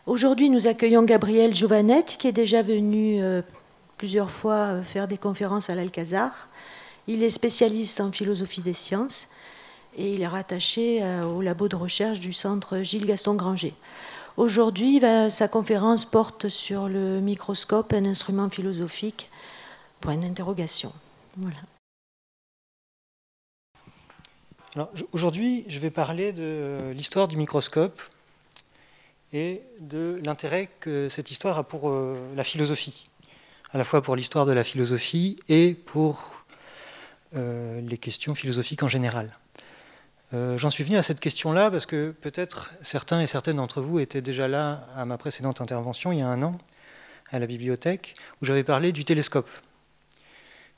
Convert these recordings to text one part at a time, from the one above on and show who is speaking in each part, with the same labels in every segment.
Speaker 1: Aujourd'hui, nous accueillons Gabriel Giovanetti, qui est déjà venu plusieurs fois faire des conférences à l'Alcazar. Il est spécialiste en philosophie des sciences et il est rattaché au labo de recherche du centre Gilles-Gaston Granger. Aujourd'hui, sa conférence porte sur le microscope, un instrument philosophique, point d'interrogation. Voilà.
Speaker 2: Aujourd'hui, je vais parler de l'histoire du microscope et de l'intérêt que cette histoire a pour la philosophie, à la fois pour l'histoire de la philosophie et pour les questions philosophiques en général. J'en suis venu à cette question-là parce que peut-être certains et certaines d'entre vous étaient déjà là à ma précédente intervention, il y a 1 an, à la bibliothèque, où j'avais parlé du télescope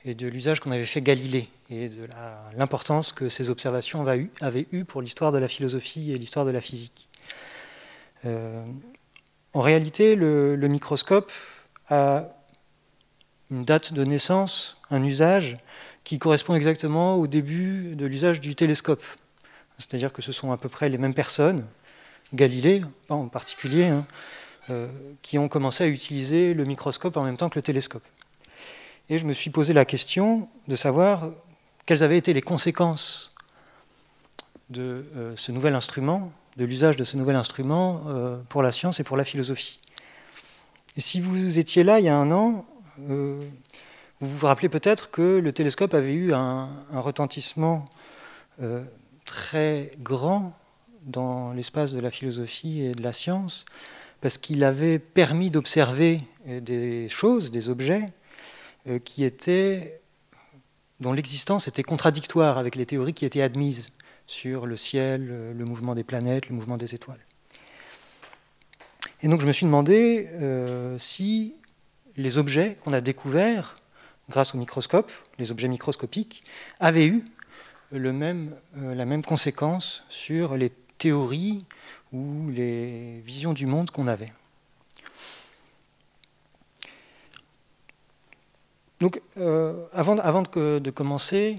Speaker 2: et de l'usage qu'en avait fait Galilée et de l'importance que ces observations avaient eu pour l'histoire de la philosophie et l'histoire de la physique. En réalité, le microscope a une date de naissance, un usage qui correspond exactement au début de l'usage du télescope. C'est-à-dire que ce sont à peu près les mêmes personnes, Galilée en particulier, qui ont commencé à utiliser le microscope en même temps que le télescope. Et je me suis posé la question de savoir quelles avaient été les conséquences de ce nouvel instrument, de l'usage de ce nouvel instrument pour la science et pour la philosophie. Et si vous étiez là il y a 1 an, vous vous rappelez peut-être que le télescope avait eu un retentissement très grand dans l'espace de la philosophie et de la science, parce qu'il avait permis d'observer des choses, des objets, dont l'existence était contradictoire avec les théories qui étaient admises sur le ciel, le mouvement des planètes, le mouvement des étoiles. Et donc je me suis demandé si les objets qu'on a découverts grâce au microscope, les objets microscopiques, avaient eu la même conséquence sur les théories ou les visions du monde qu'on avait. Donc, avant de commencer,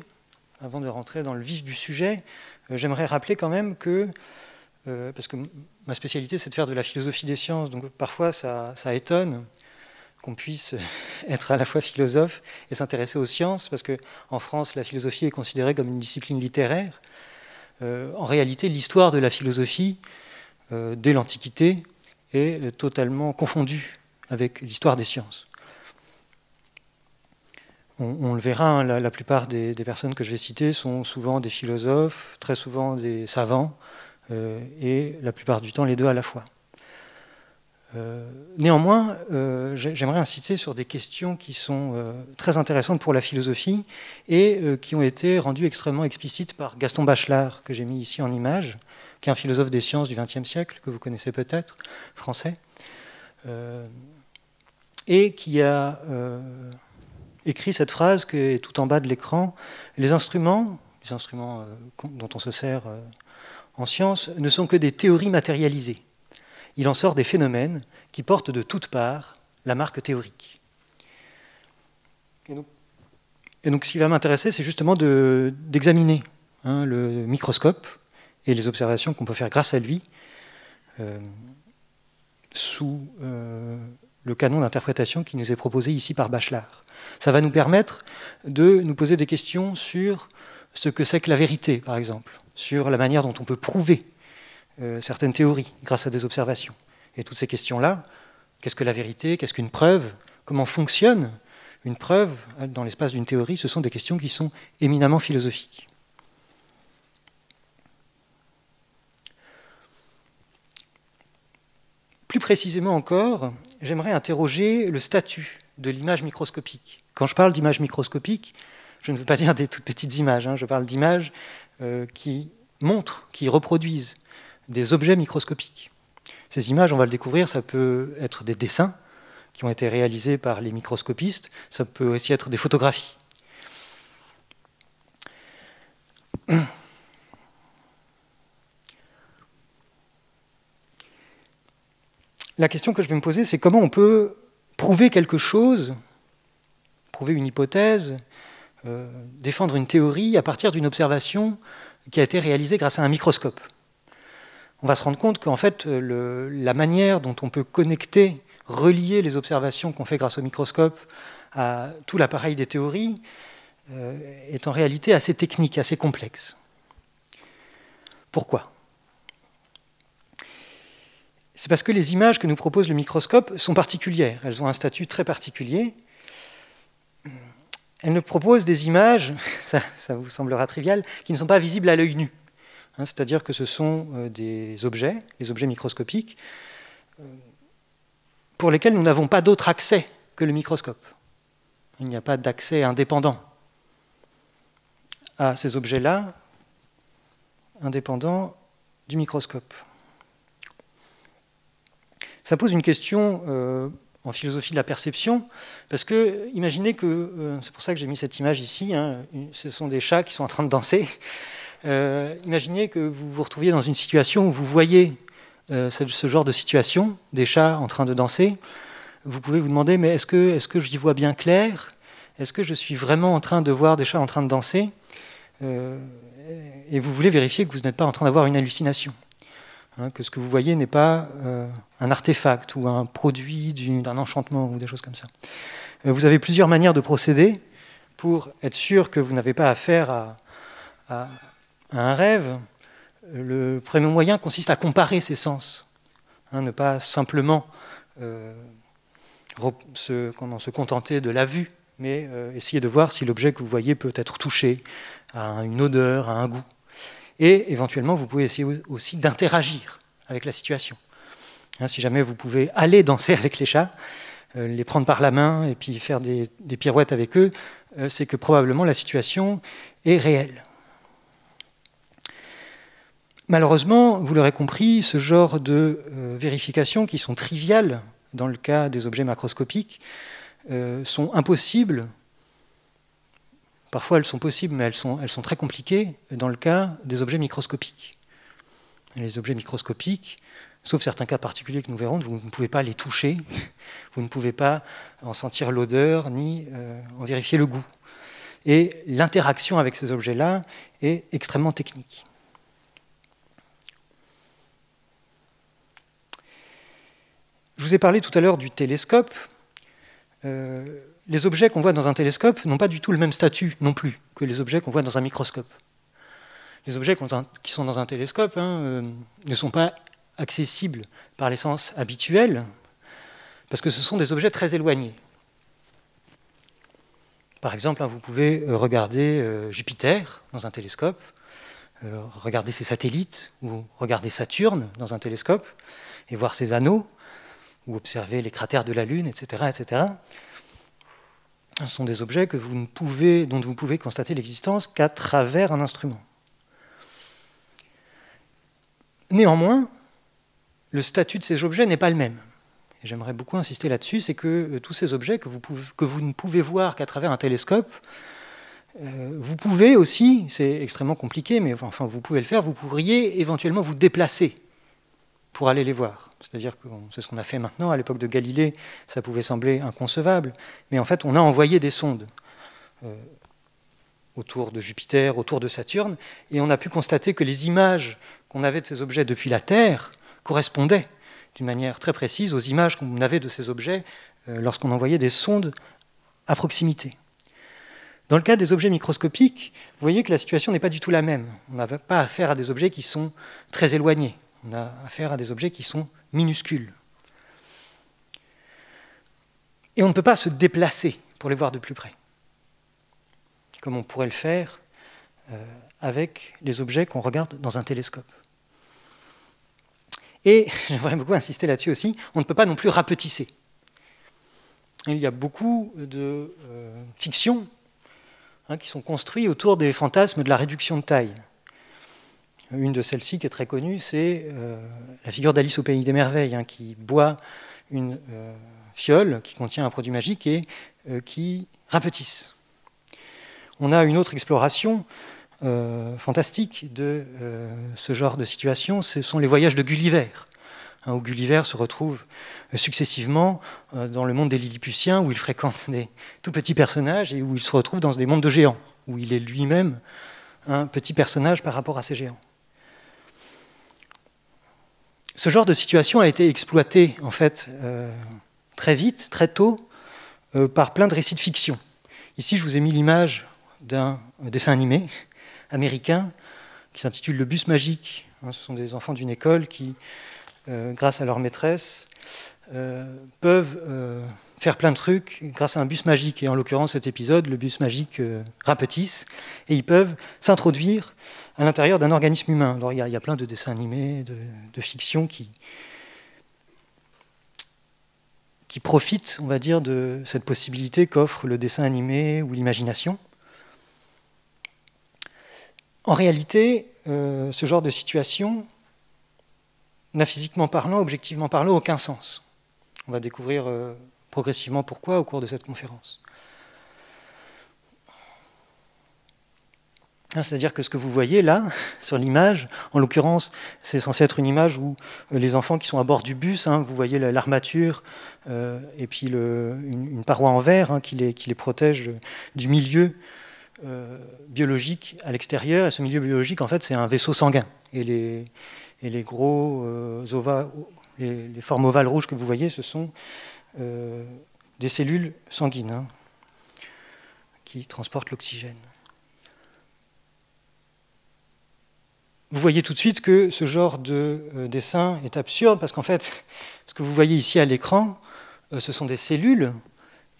Speaker 2: avant de rentrer dans le vif du sujet, j'aimerais rappeler quand même que, parce que ma spécialité c'est de faire de la philosophie des sciences, donc parfois ça étonne qu'on puisse être à la fois philosophe et s'intéresser aux sciences, parce qu'en France, la philosophie est considérée comme une discipline littéraire. En réalité, l'histoire de la philosophie, dès l'Antiquité, est totalement confondue avec l'histoire des sciences. On le verra, hein, la plupart des personnes que je vais citer sont souvent des philosophes, très souvent des savants, et la plupart du temps les deux à la fois. Néanmoins, j'aimerais insister sur des questions qui sont très intéressantes pour la philosophie et qui ont été rendues extrêmement explicites par Gaston Bachelard, que j'ai mis ici en image, qui est un philosophe des sciences du XXe siècle, que vous connaissez peut-être, français, et qui a écrit cette phrase qui est tout en bas de l'écran: les instruments dont on se sert en science ne sont que des théories matérialisées. Il en sort des phénomènes qui portent de toutes parts la marque théorique. Et donc ce qui va m'intéresser, c'est justement d'examiner le microscope et les observations qu'on peut faire grâce à lui sous le canon d'interprétation qui nous est proposé ici par Bachelard. Ça va nous permettre de nous poser des questions sur ce que c'est que la vérité, par exemple, sur la manière dont on peut prouver certaines théories grâce à des observations. Et toutes ces questions-là, qu'est-ce que la vérité, qu'est-ce qu'une preuve, comment fonctionne une preuve dans l'espace d'une théorie, ce sont des questions qui sont éminemment philosophiques. Plus précisément encore, j'aimerais interroger le statut de l'image microscopique. Quand je parle d'image microscopique, je ne veux pas dire des toutes petites images, je parle d'images qui montrent, qui reproduisent des objets microscopiques. Ces images, on va le découvrir, ça peut être des dessins qui ont été réalisés par les microscopistes, ça peut aussi être des photographies. La question que je vais me poser, c'est comment on peut prouver quelque chose, prouver une hypothèse, défendre une théorie à partir d'une observation qui a été réalisée grâce à un microscope. on va se rendre compte qu'en fait, la manière dont on peut connecter, relier les observations qu'on fait grâce au microscope à tout l'appareil des théories est en réalité assez technique, assez complexe. Pourquoi ? C'est parce que les images que nous propose le microscope sont particulières. Elles ont un statut très particulier. Elles nous proposent des images, ça vous semblera trivial, qui ne sont pas visibles à l'œil nu. C'est-à-dire que ce sont des objets, les objets microscopiques, pour lesquels nous n'avons pas d'autre accès que le microscope. Il n'y a pas d'accès indépendant à ces objets-là, indépendants du microscope. Ça pose une question en philosophie de la perception, parce que imaginez que, c'est pour ça que j'ai mis cette image ici, ce sont des chats qui sont en train de danser. Imaginez que vous vous retrouviez dans une situation où vous voyez ce genre de situation, des chats en train de danser. Vous pouvez vous demander, mais est-ce que j'y vois bien clair ? Est-ce que je suis vraiment en train de voir des chats en train de danser ? Et vous voulez vérifier que vous n'êtes pas en train d'avoir une hallucination. Que ce que vous voyez n'est pas un artefact ou un produit d'un enchantement ou des choses comme ça. Vous avez plusieurs manières de procéder pour être sûr que vous n'avez pas affaire à un rêve. Le premier moyen consiste à comparer ces sens, ne pas simplement se contenter de la vue, mais essayer de voir si l'objet que vous voyez peut être touché à une odeur, à un goût. Et éventuellement, vous pouvez essayer aussi d'interagir avec la situation. Si jamais vous pouvez aller danser avec les chats, les prendre par la main et puis faire des pirouettes avec eux, c'est que probablement la situation est réelle. Malheureusement, vous l'aurez compris, ce genre de vérifications qui sont triviales dans le cas des objets macroscopiques sont impossibles. Parfois, elles sont possibles, mais elles sont très compliquées dans le cas des objets microscopiques. Les objets microscopiques, sauf certains cas particuliers que nous verrons, vous ne pouvez pas les toucher, vous ne pouvez pas en sentir l'odeur, ni en vérifier le goût. Et l'interaction avec ces objets-là est extrêmement technique. Je vous ai parlé tout à l'heure du télescope. Les objets qu'on voit dans un télescope n'ont pas du tout le même statut non plus que les objets qu'on voit dans un microscope. Les objets qui sont dans un télescope ne sont pas accessibles par les sens habituels parce que ce sont des objets très éloignés. Par exemple, vous pouvez regarder Jupiter dans un télescope, regarder ses satellites ou regarder Saturne dans un télescope et voir ses anneaux ou observer les cratères de la Lune, etc., etc. Ce sont des objets dont vous ne pouvez constater l'existence qu'à travers un instrument. Néanmoins, le statut de ces objets n'est pas le même. Et j'aimerais beaucoup insister là-dessus, c'est que tous ces objets que vous ne pouvez voir qu'à travers un télescope, vous pouvez aussi, c'est extrêmement compliqué, mais enfin vous pouvez le faire, vous pourriez éventuellement vous déplacer pour aller les voir. C'est-à-dire que c'est ce qu'on a fait maintenant. À l'époque de Galilée, ça pouvait sembler inconcevable, mais en fait, on a envoyé des sondes autour de Jupiter, autour de Saturne, et on a pu constater que les images qu'on avait de ces objets depuis la Terre correspondaient d'une manière très précise aux images qu'on avait de ces objets lorsqu'on envoyait des sondes à proximité. Dans le cas des objets microscopiques, vous voyez que la situation n'est pas du tout la même. On n'a pas affaire à des objets qui sont très éloignés. On a affaire à des objets qui sont minuscules. Et on ne peut pas se déplacer pour les voir de plus près, comme on pourrait le faire avec les objets qu'on regarde dans un télescope. Et j'aimerais beaucoup insister là-dessus aussi, on ne peut pas non plus rapetisser. Il y a beaucoup de fictions qui sont construites autour des fantasmes de la réduction de taille. Une de celles-ci qui est très connue, c'est la figure d'Alice au Pays des Merveilles, qui boit une fiole qui contient un produit magique et qui rapetisse. On a une autre exploration fantastique de ce genre de situation, ce sont les voyages de Gulliver, où Gulliver se retrouve successivement dans le monde des Lilliputiens, où il fréquente des tout petits personnages et où il se retrouve dans des mondes de géants, où il est lui-même un petit personnage par rapport à ces géants. Ce genre de situation a été exploité, en fait, très vite, très tôt, par plein de récits de fiction. Ici, je vous ai mis l'image d'un dessin animé américain qui s'intitule Le bus magique. Ce sont des enfants d'une école qui, grâce à leur maîtresse, peuvent faire plein de trucs grâce à un bus magique. Et en l'occurrence, cet épisode, le bus magique rapetisse, et ils peuvent s'introduire à l'intérieur d'un organisme humain. Alors, il y a plein de dessins animés, de fiction qui profitent, on va dire, de cette possibilité qu'offre le dessin animé ou l'imagination. En réalité, ce genre de situation n'a physiquement parlant, objectivement parlant, aucun sens. On va découvrir progressivement pourquoi au cours de cette conférence. C'est-à-dire que ce que vous voyez là, sur l'image, en l'occurrence, c'est censé être une image où les enfants qui sont à bord du bus, vous voyez l'armature et puis une paroi en verre qui les protège du milieu biologique à l'extérieur. Et ce milieu biologique, en fait, c'est un vaisseau sanguin. Et les gros les formes ovales rouges que vous voyez, ce sont des cellules sanguines qui transportent l'oxygène. Vous voyez tout de suite que ce genre de dessin est absurde parce qu'en fait, ce que vous voyez ici à l'écran, ce sont des cellules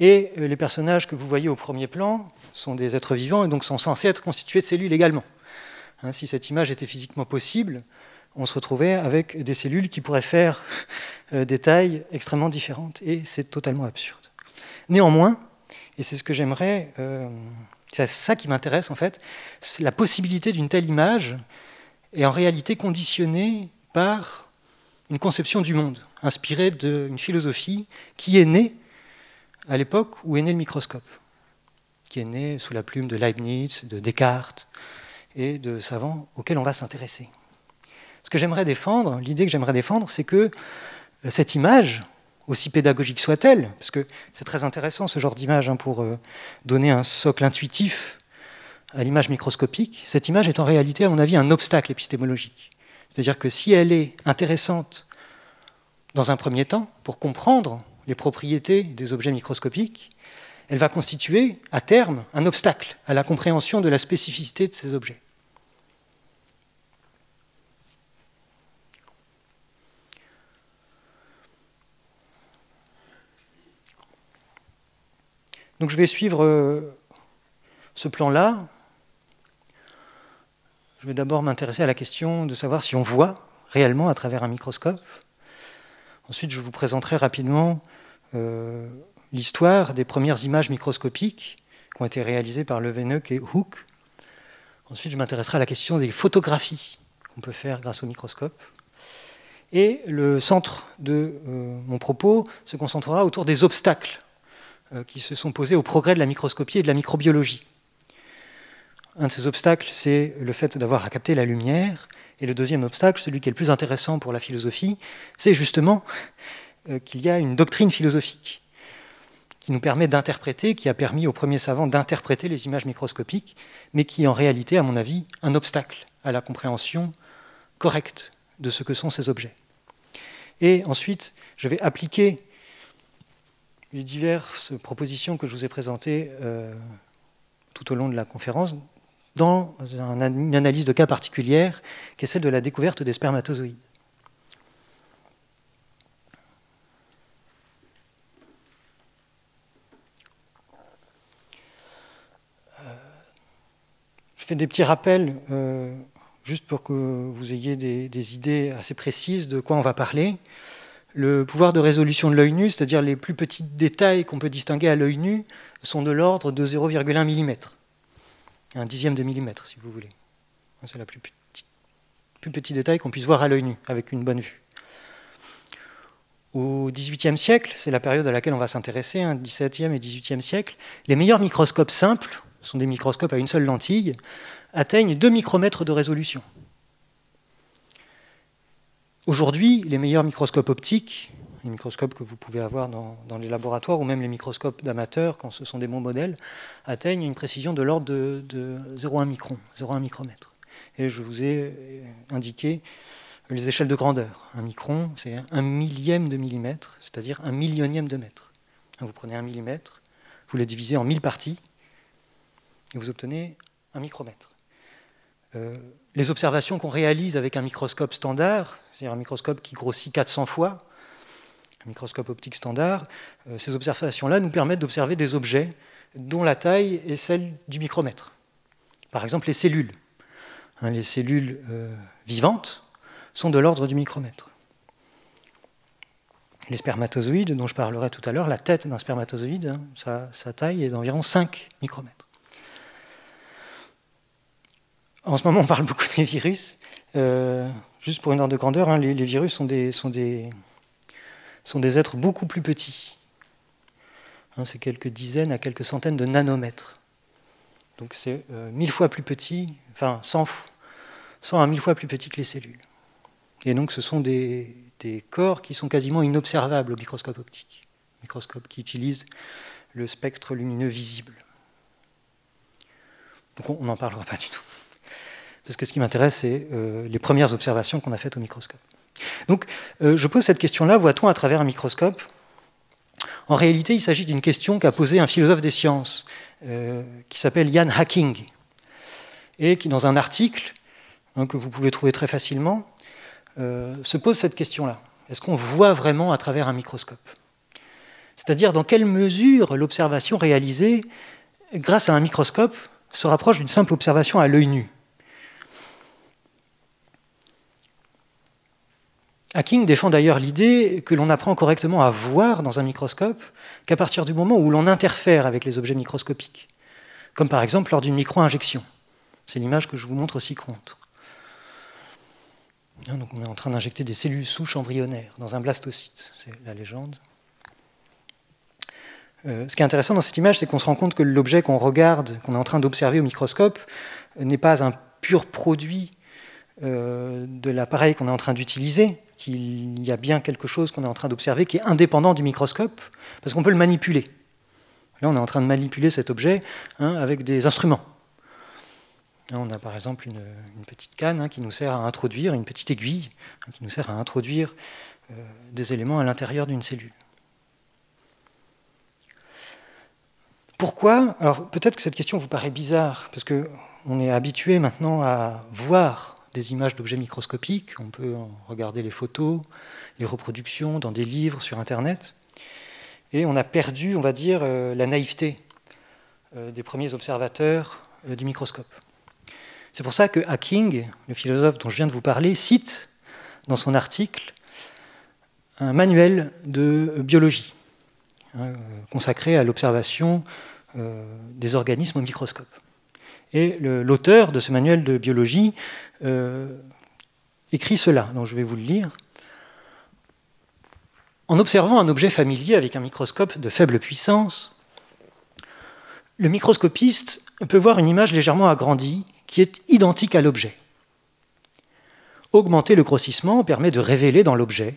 Speaker 2: et les personnages que vous voyez au premier plan sont des êtres vivants et donc sont censés être constitués de cellules également. Si cette image était physiquement possible, on se retrouvait avec des cellules qui pourraient faire des tailles extrêmement différentes et c'est totalement absurde. Néanmoins, et c'est ce que j'aimerais, c'est ça qui m'intéresse en fait, c'est la possibilité d'une telle image est en réalité conditionnée par une conception du monde, inspirée d'une philosophie qui est née à l'époque où est né le microscope, qui est née sous la plume de Leibniz, de Descartes et de savants auxquels on va s'intéresser. Ce que j'aimerais défendre, l'idée que j'aimerais défendre, c'est que cette image, aussi pédagogique soit-elle, parce que c'est très intéressant ce genre d'image pour donner un socle intuitif à l'image microscopique, cette image est en réalité, à mon avis, un obstacle épistémologique. C'est-à-dire que si elle est intéressante dans un premier temps, pour comprendre les propriétés des objets microscopiques, elle va constituer, à terme, un obstacle à la compréhension de la spécificité de ces objets. Donc je vais suivre ce plan-là. Je vais d'abord m'intéresser à la question de savoir si on voit réellement à travers un microscope. Ensuite, je vous présenterai rapidement l'histoire des premières images microscopiques qui ont été réalisées par Leeuwenhoek et Hooke. Ensuite, je m'intéresserai à la question des photographies qu'on peut faire grâce au microscope. Et le centre de mon propos se concentrera autour des obstacles qui se sont posés au progrès de la microscopie et de la microbiologie. Un de ces obstacles, c'est le fait d'avoir à capter la lumière. Et le deuxième obstacle, celui qui est le plus intéressant pour la philosophie, c'est justement qu'il y a une doctrine philosophique qui nous permet d'interpréter, qui a permis aux premiers savants d'interpréter les images microscopiques, mais qui est en réalité, à mon avis, un obstacle à la compréhension correcte de ce que sont ces objets. Et ensuite, je vais appliquer les diverses propositions que je vous ai présentées tout au long de la conférence dans une analyse de cas particulière qui est celle de la découverte des spermatozoïdes. Je fais des petits rappels juste pour que vous ayez des idées assez précises de quoi on va parler. Le pouvoir de résolution de l'œil nu, c'est-à-dire les plus petits détails qu'on peut distinguer à l'œil nu, sont de l'ordre de 0,1 mm. Un dixième de millimètre, si vous voulez. C'est le plus petit détail qu'on puisse voir à l'œil nu, avec une bonne vue. Au XVIIIe siècle, c'est la période à laquelle on va s'intéresser, XVIIe et XVIIIe siècle, les meilleurs microscopes simples, ce sont des microscopes à une seule lentille, atteignent 2 micromètres de résolution. Aujourd'hui, les meilleurs microscopes optiques, les microscopes que vous pouvez avoir dans les laboratoires, ou même les microscopes d'amateurs, quand ce sont des bons modèles, atteignent une précision de l'ordre de 0,1 micron, 0,1 micromètre. Et je vous ai indiqué les échelles de grandeur. Un micron, c'est 1/1000e de millimètre, c'est-à-dire 1/100000e de mètre. Vous prenez 1 millimètre, vous le divisez en 1000 parties, et vous obtenez 1 micromètre. Les observations qu'on réalise avec un microscope standard, c'est-à-dire un microscope qui grossit 400 fois, un microscope optique standard, ces observations-là nous permettent d'observer des objets dont la taille est celle du micromètre. Par exemple, les cellules. Les cellules vivantes sont de l'ordre du micromètre. Les spermatozoïdes, dont je parlerai tout à l'heure, la tête d'un spermatozoïde, sa taille est d'environ 5 micromètres. En ce moment, on parle beaucoup des virus. Juste pour une ordre de grandeur, les virus sont des êtres beaucoup plus petits. C'est quelques dizaines à quelques centaines de nanomètres. Donc c'est 1000 fois plus petit, enfin 100 à 1000 fois plus petit que les cellules. Et donc ce sont des corps qui sont quasiment inobservables au microscope optique. Microscope qui utilise le spectre lumineux visible. Donc on n'en parlera pas du tout. Parce que ce qui m'intéresse, c'est les premières observations qu'on a faites au microscope. Donc je pose cette question-là, voit-on à travers un microscope? En réalité, il s'agit d'une question qu'a posée un philosophe des sciences qui s'appelle Ian Hacking, et qui, dans un article que vous pouvez trouver très facilement, se pose cette question-là. Est-ce qu'on voit vraiment à travers un microscope? C'est-à-dire dans quelle mesure l'observation réalisée grâce à un microscope se rapproche d'une simple observation à l'œil nu. Hacking défend d'ailleurs l'idée que l'on apprend correctement à voir dans un microscope qu'à partir du moment où l'on interfère avec les objets microscopiques, comme par exemple lors d'une micro-injection. C'est l'image que je vous montre ci-contre. Donc on est en train d'injecter des cellules souches embryonnaires dans un blastocyte, c'est la légende. Ce qui est intéressant dans cette image, c'est qu'on se rend compte que l'objet qu'on regarde, qu'on est en train d'observer au microscope, n'est pas un pur produit de l'appareil qu'on est en train d'utiliser, qu'il y a bien quelque chose qu'on est en train d'observer qui est indépendant du microscope, parce qu'on peut le manipuler. Là, on est en train de manipuler cet objet avec des instruments. Là, on a par exemple une petite canne qui nous sert à introduire, une petite aiguille qui nous sert à introduire des éléments à l'intérieur d'une cellule. Pourquoi? Alors peut-être que cette question vous paraît bizarre, parce qu'on est habitué maintenant à voir des images d'objets microscopiques, on peut en regarder les photos, les reproductions dans des livres, sur Internet, et on a perdu, on va dire, la naïveté des premiers observateurs du microscope. C'est pour ça que Hacking, le philosophe dont je viens de vous parler, cite dans son article un manuel de biologie consacré à l'observation des organismes au microscope. Et l'auteur de ce manuel de biologie écrit cela, donc je vais vous le lire. En observant un objet familier avec un microscope de faible puissance, le microscopiste peut voir une image légèrement agrandie qui est identique à l'objet. Augmenter le grossissement permet de révéler dans l'objet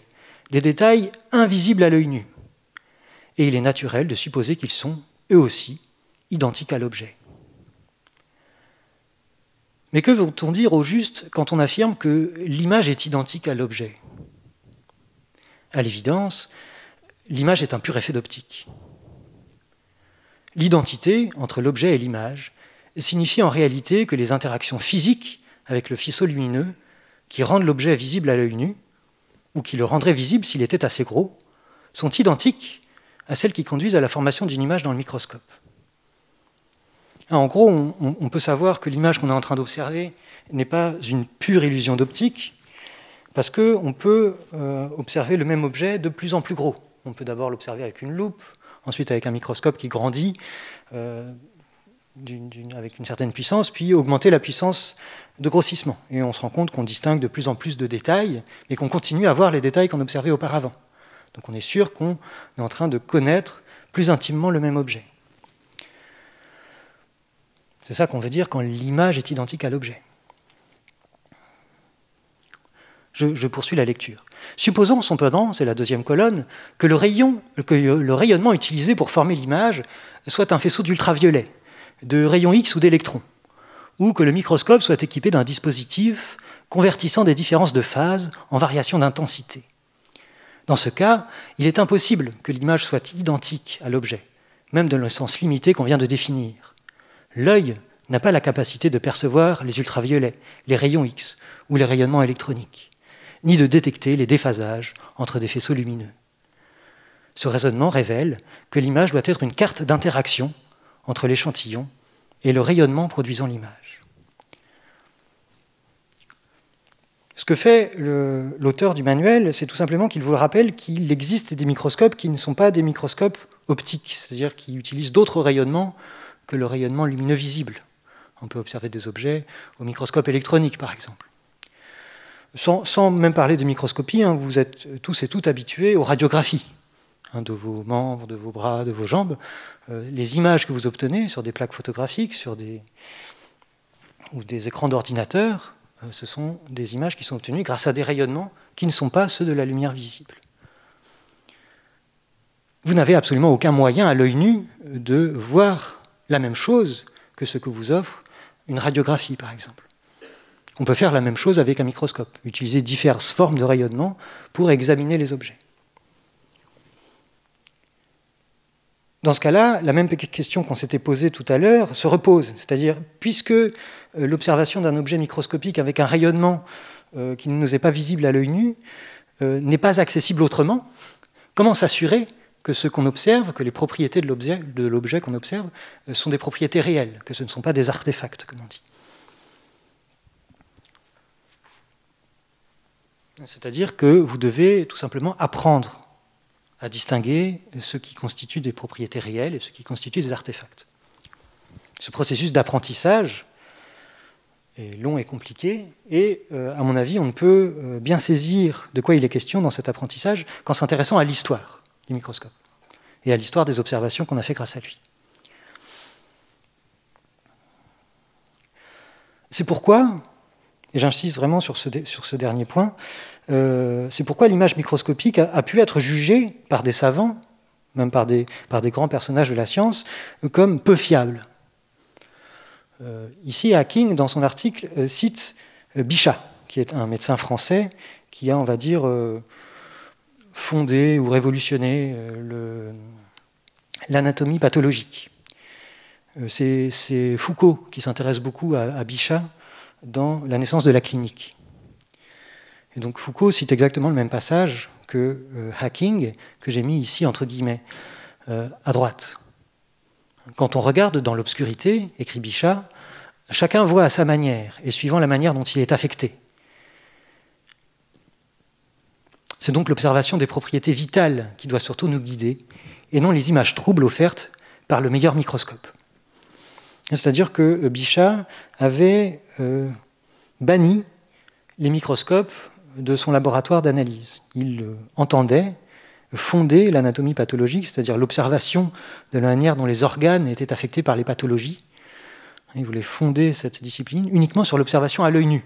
Speaker 2: des détails invisibles à l'œil nu. Et il est naturel de supposer qu'ils sont, eux aussi, identiques à l'objet. Mais que veut-on dire au juste quand on affirme que l'image est identique à l'objet? À l'évidence, l'image est un pur effet d'optique. L'identité entre l'objet et l'image signifie en réalité que les interactions physiques avec le faisceau lumineux qui rendent l'objet visible à l'œil nu, ou qui le rendraient visible s'il était assez gros, sont identiques à celles qui conduisent à la formation d'une image dans le microscope. En gros, on peut savoir que l'image qu'on est en train d'observer n'est pas une pure illusion d'optique, parce qu'on peut observer le même objet de plus en plus gros. On peut d'abord l'observer avec une loupe, ensuite avec un microscope qui grandit avec une certaine puissance, puis augmenter la puissance de grossissement. Et on se rend compte qu'on distingue de plus en plus de détails, mais qu'on continue à voir les détails qu'on observait auparavant. Donc on est sûr qu'on est en train de connaître plus intimement le même objet. C'est ça qu'on veut dire quand l'image est identique à l'objet. Je poursuis la lecture. Supposons cependant, c'est la deuxième colonne, que le rayonnement utilisé pour former l'image soit un faisceau d'ultraviolet, de rayons X ou d'électrons, ou que le microscope soit équipé d'un dispositif convertissant des différences de phase en variations d'intensité. Dans ce cas, il est impossible que l'image soit identique à l'objet, même dans le sens limité qu'on vient de définir. L'œil n'a pas la capacité de percevoir les ultraviolets, les rayons X ou les rayonnements électroniques, ni de détecter les déphasages entre des faisceaux lumineux. Ce raisonnement révèle que l'image doit être une carte d'interaction entre l'échantillon et le rayonnement produisant l'image. Ce que fait l'auteur du manuel, c'est tout simplement qu'il vous rappelle qu'il existe des microscopes qui ne sont pas des microscopes optiques, c'est-à-dire qui utilisent d'autres rayonnements que le rayonnement lumineux visible. On peut observer des objets au microscope électronique, par exemple. Sans même parler de microscopie, vous êtes tous et toutes habitués aux radiographies de vos membres, de vos bras, de vos jambes. Les images que vous obtenez sur des plaques photographiques ou des écrans d'ordinateur, ce sont des images qui sont obtenues grâce à des rayonnements qui ne sont pas ceux de la lumière visible. Vous n'avez absolument aucun moyen à l'œil nu de voir la même chose que ce que vous offre une radiographie, par exemple. On peut faire la même chose avec un microscope, utiliser diverses formes de rayonnement pour examiner les objets. Dans ce cas-là, la même question qu'on s'était posée tout à l'heure se repose. C'est-à-dire, puisque l'observation d'un objet microscopique avec un rayonnement qui ne nous est pas visible à l'œil nu n'est pas accessible autrement, comment s'assurer que ce qu'on observe, que les propriétés de l'objet qu'on observe sont des propriétés réelles, que ce ne sont pas des artefacts, comme on dit. C'est-à-dire que vous devez tout simplement apprendre à distinguer ce qui constitue des propriétés réelles et ce qui constitue des artefacts. Ce processus d'apprentissage est long et compliqué, et à mon avis, on ne peut bien saisir de quoi il est question dans cet apprentissage qu'en s'intéressant à l'histoire du microscope et à l'histoire des observations qu'on a fait grâce à lui. C'est pourquoi, et j'insiste vraiment sur ce dernier point, c'est pourquoi l'image microscopique a pu être jugée par des savants, même par des grands personnages de la science, comme peu fiable. Ici, Hacking, dans son article, cite Bichat, qui est un médecin français qui a, on va dire, fondé ou révolutionné l'anatomie pathologique. C'est Foucault qui s'intéresse beaucoup à Bichat dans La naissance de la clinique. Et donc Foucault cite exactement le même passage que Hacking, que j'ai mis ici entre guillemets, à droite. Quand on regarde dans l'obscurité, écrit Bichat, chacun voit à sa manière et suivant la manière dont il est affecté. C'est donc l'observation des propriétés vitales qui doit surtout nous guider, et non les images troubles offertes par le meilleur microscope. C'est-à-dire que Bichat avait banni les microscopes de son laboratoire d'analyse. Il entendait fonder l'anatomie pathologique, c'est-à-dire l'observation de la manière dont les organes étaient affectés par les pathologies. Il voulait fonder cette discipline uniquement sur l'observation à l'œil nu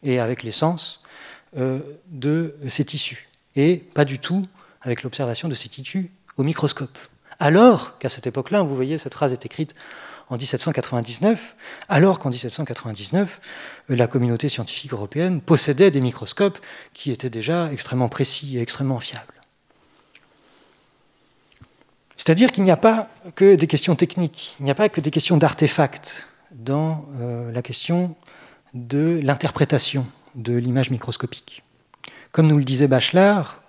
Speaker 2: et avec les sens de ces tissus, et pas du tout avec l'observation de ces tissus au microscope. Alors qu'à cette époque-là, vous voyez, cette phrase est écrite en 1799, alors qu'en 1799, la communauté scientifique européenne possédait des microscopes qui étaient déjà extrêmement précis et extrêmement fiables. C'est-à-dire qu'il n'y a pas que des questions techniques, il n'y a pas que des questions d'artefacts dans la question de l'interprétation de l'image microscopique. Comme nous le disait Bachelard,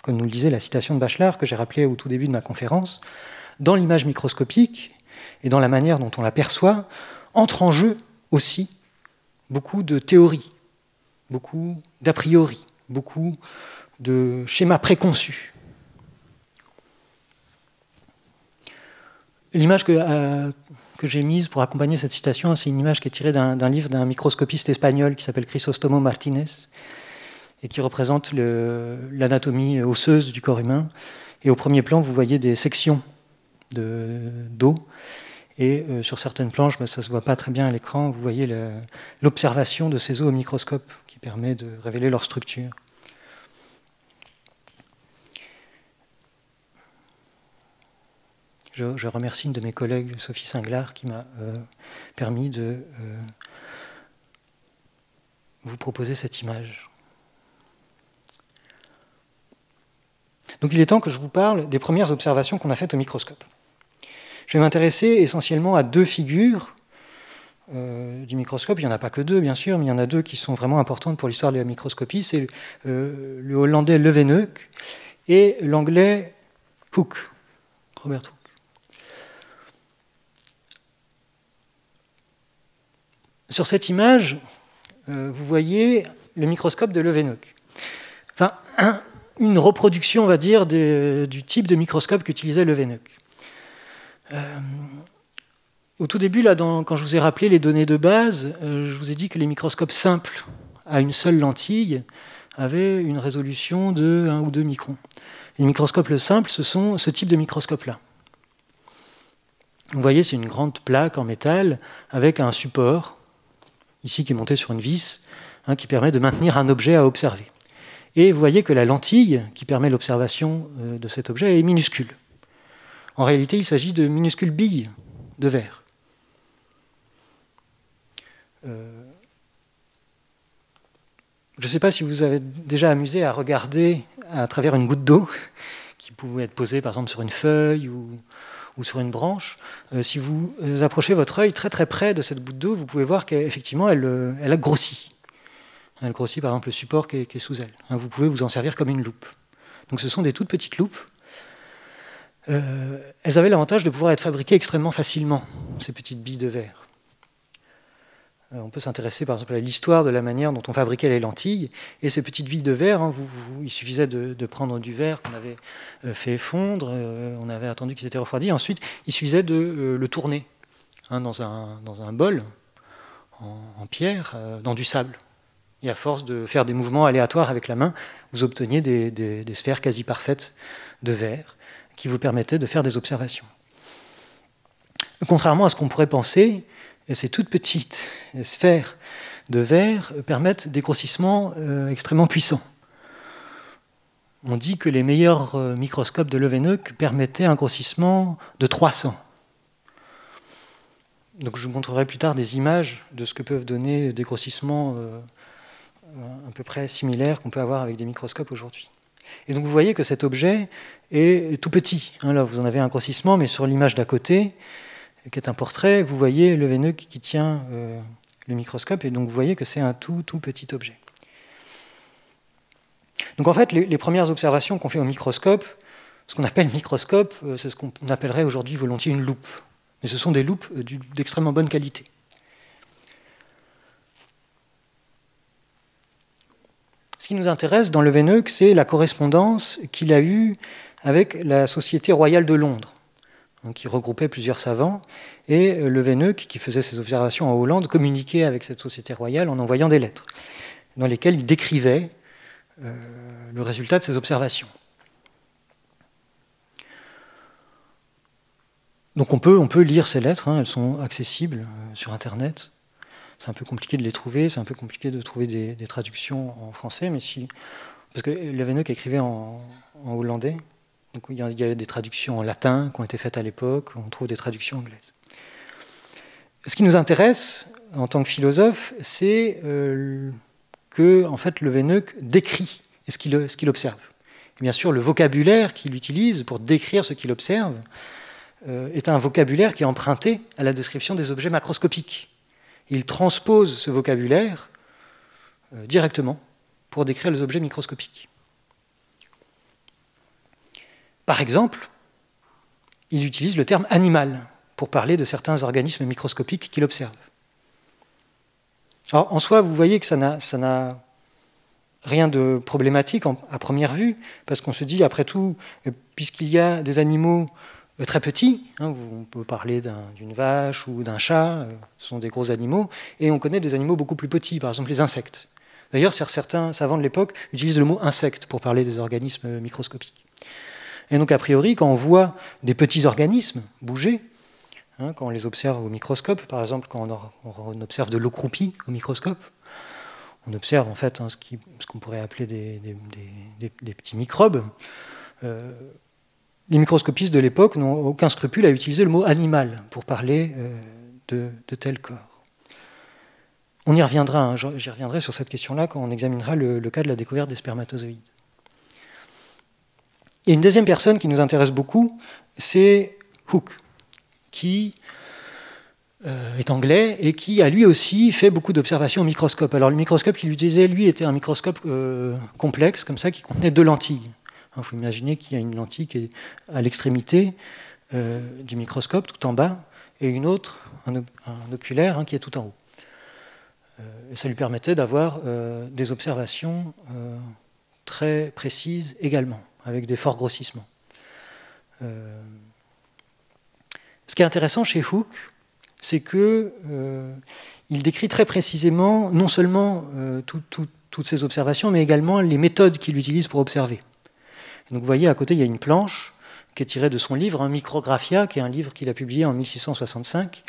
Speaker 2: comme nous le disait la citation de Bachelard que j'ai rappelée au tout début de ma conférence, dans l'image microscopique et dans la manière dont on l'aperçoit, entre en jeu aussi beaucoup de théories, beaucoup d'a priori, beaucoup de schémas préconçus. L'image que j'ai mise pour accompagner cette citation, c'est une image qui est tirée d'un livre d'un microscopiste espagnol qui s'appelle Crisóstomo Martínez et qui représente l'anatomie osseuse du corps humain. Et au premier plan, vous voyez des sections d'os. Et sur certaines planches, ça ne se voit pas très bien à l'écran, vous voyez l'observation de ces os au microscope qui permet de révéler leur structure. Je remercie une de mes collègues, Sophie Singlard, qui m'a permis de vous proposer cette image. Donc il est temps que je vous parle des premières observations qu'on a faites au microscope. Je vais m'intéresser essentiellement à deux figures du microscope. Il n'y en a pas que deux, bien sûr, mais il y en a deux qui sont vraiment importantes pour l'histoire de la microscopie. C'est le Hollandais Leeuwenhoek et l'Anglais Hooke, Robert Hooke. Sur cette image, vous voyez le microscope de Leeuwenhoek. Enfin, une reproduction, on va dire, du type de microscope qu'utilisait Leeuwenhoek. Au tout début, là, quand je vous ai rappelé les données de base, je vous ai dit que les microscopes simples à une seule lentille avaient une résolution de 1 ou 2 microns. Les microscopes simples, ce sont ce type de microscope-là. Vous voyez, c'est une grande plaque en métal avec un support, ici qui est monté sur une vis, qui permet de maintenir un objet à observer. Et vous voyez que la lentille qui permet l'observation de cet objet est minuscule. En réalité, il s'agit de minuscules billes de verre. Je ne sais pas si vous avez déjà amusé à regarder à travers une goutte d'eau qui pouvait être posée par exemple sur une feuille ou sur une branche. Si vous approchez votre œil très très près de cette goutte d'eau, vous pouvez voir qu'effectivement elle a grossi. Elle grossit par exemple le support qui est sous elle. Vous pouvez vous en servir comme une loupe. Donc ce sont des toutes petites loupes. Elles avaient l'avantage de pouvoir être fabriquées extrêmement facilement, ces petites billes de verre. On peut s'intéresser par exemple à l'histoire de la manière dont on fabriquait les lentilles. Et ces petites billes de verre, il suffisait de prendre du verre qu'on avait fait fondre, on avait attendu qu'il était refroidi. Ensuite, il suffisait de le tourner dans un bol en pierre, dans du sable. Et à force de faire des mouvements aléatoires avec la main, vous obteniez des sphères quasi parfaites de verre qui vous permettaient de faire des observations. Contrairement à ce qu'on pourrait penser, ces toutes petites sphères de verre permettent des grossissements extrêmement puissants. On dit que les meilleurs microscopes de Leeuwenhoek permettaient un grossissement de 300. Donc je vous montrerai plus tard des images de ce que peuvent donner des grossissements à peu près similaires qu'on peut avoir avec des microscopes aujourd'hui. Et donc vous voyez que cet objet est tout petit. Là, vous en avez un grossissement, mais sur l'image d'à côté, qui est un portrait, vous voyez Leeuwenhoek qui tient le microscope, et donc vous voyez que c'est un tout petit objet. Donc en fait, les premières observations qu'on fait au microscope, ce qu'on appelle microscope, c'est ce qu'on appellerait aujourd'hui volontiers une loupe. Mais ce sont des loupes d'extrêmement bonne qualité. Ce qui nous intéresse dans Leeuwenhoek, c'est la correspondance qu'il a eue avec la Société royale de Londres, qui regroupait plusieurs savants, et Leeuwenhoek, qui faisait ses observations en Hollande, communiquait avec cette Société royale en envoyant des lettres, dans lesquelles il décrivait le résultat de ses observations. Donc on peut lire ces lettres, elles sont accessibles sur Internet. C'est un peu compliqué de les trouver, c'est un peu compliqué de trouver des traductions en français, mais parce que Leeuwenhoek écrivait en hollandais, donc il y a des traductions en latin qui ont été faites à l'époque, on trouve des traductions anglaises. Ce qui nous intéresse en tant que philosophe, c'est que en fait, Leeuwenhoek décrit ce qu'il observe. Et bien sûr, le vocabulaire qu'il utilise pour décrire ce qu'il observe est un vocabulaire qui est emprunté à la description des objets macroscopiques. Il transpose ce vocabulaire directement pour décrire les objets microscopiques. Par exemple, il utilise le terme « animal » pour parler de certains organismes microscopiques qu'il observe. Alors, en soi, vous voyez que ça n'a rien de problématique à première vue, parce qu'on se dit, après tout, puisqu'il y a des animaux très petits, on peut parler d'une vache ou d'un chat, ce sont des gros animaux, et on connaît des animaux beaucoup plus petits, par exemple les insectes. D'ailleurs, certains savants de l'époque utilisent le mot insecte pour parler des organismes microscopiques. Et donc, a priori, quand on voit des petits organismes bouger, quand on les observe au microscope, par exemple, quand on observe de l'eau croupie au microscope, on observe en fait ce qu'on pourrait appeler des petits microbes. Les microscopistes de l'époque n'ont aucun scrupule à utiliser le mot animal pour parler de tel corps. On y reviendra, hein, j'y reviendrai sur cette question-là quand on examinera le cas de la découverte des spermatozoïdes. Et une deuxième personne qui nous intéresse beaucoup, c'est Hooke, qui est anglais et qui a lui aussi fait beaucoup d'observations au microscope. Alors le microscope qu'il utilisait, lui, était un microscope complexe, comme ça, qui contenait 2 lentilles. Il faut imaginer qu'il y a une lentille qui est à l'extrémité du microscope, tout en bas, et une autre, un oculaire, hein, qui est tout en haut. Et ça lui permettait d'avoir des observations très précises également, avec des forts grossissements. Ce qui est intéressant chez Hooke, c'est qu'il décrit très précisément non seulement toutes ces observations, mais également les méthodes qu'il utilise pour observer. Donc vous voyez, à côté, il y a une planche qui est tirée de son livre, Micrographia, qui est un livre qu'il a publié en 1665,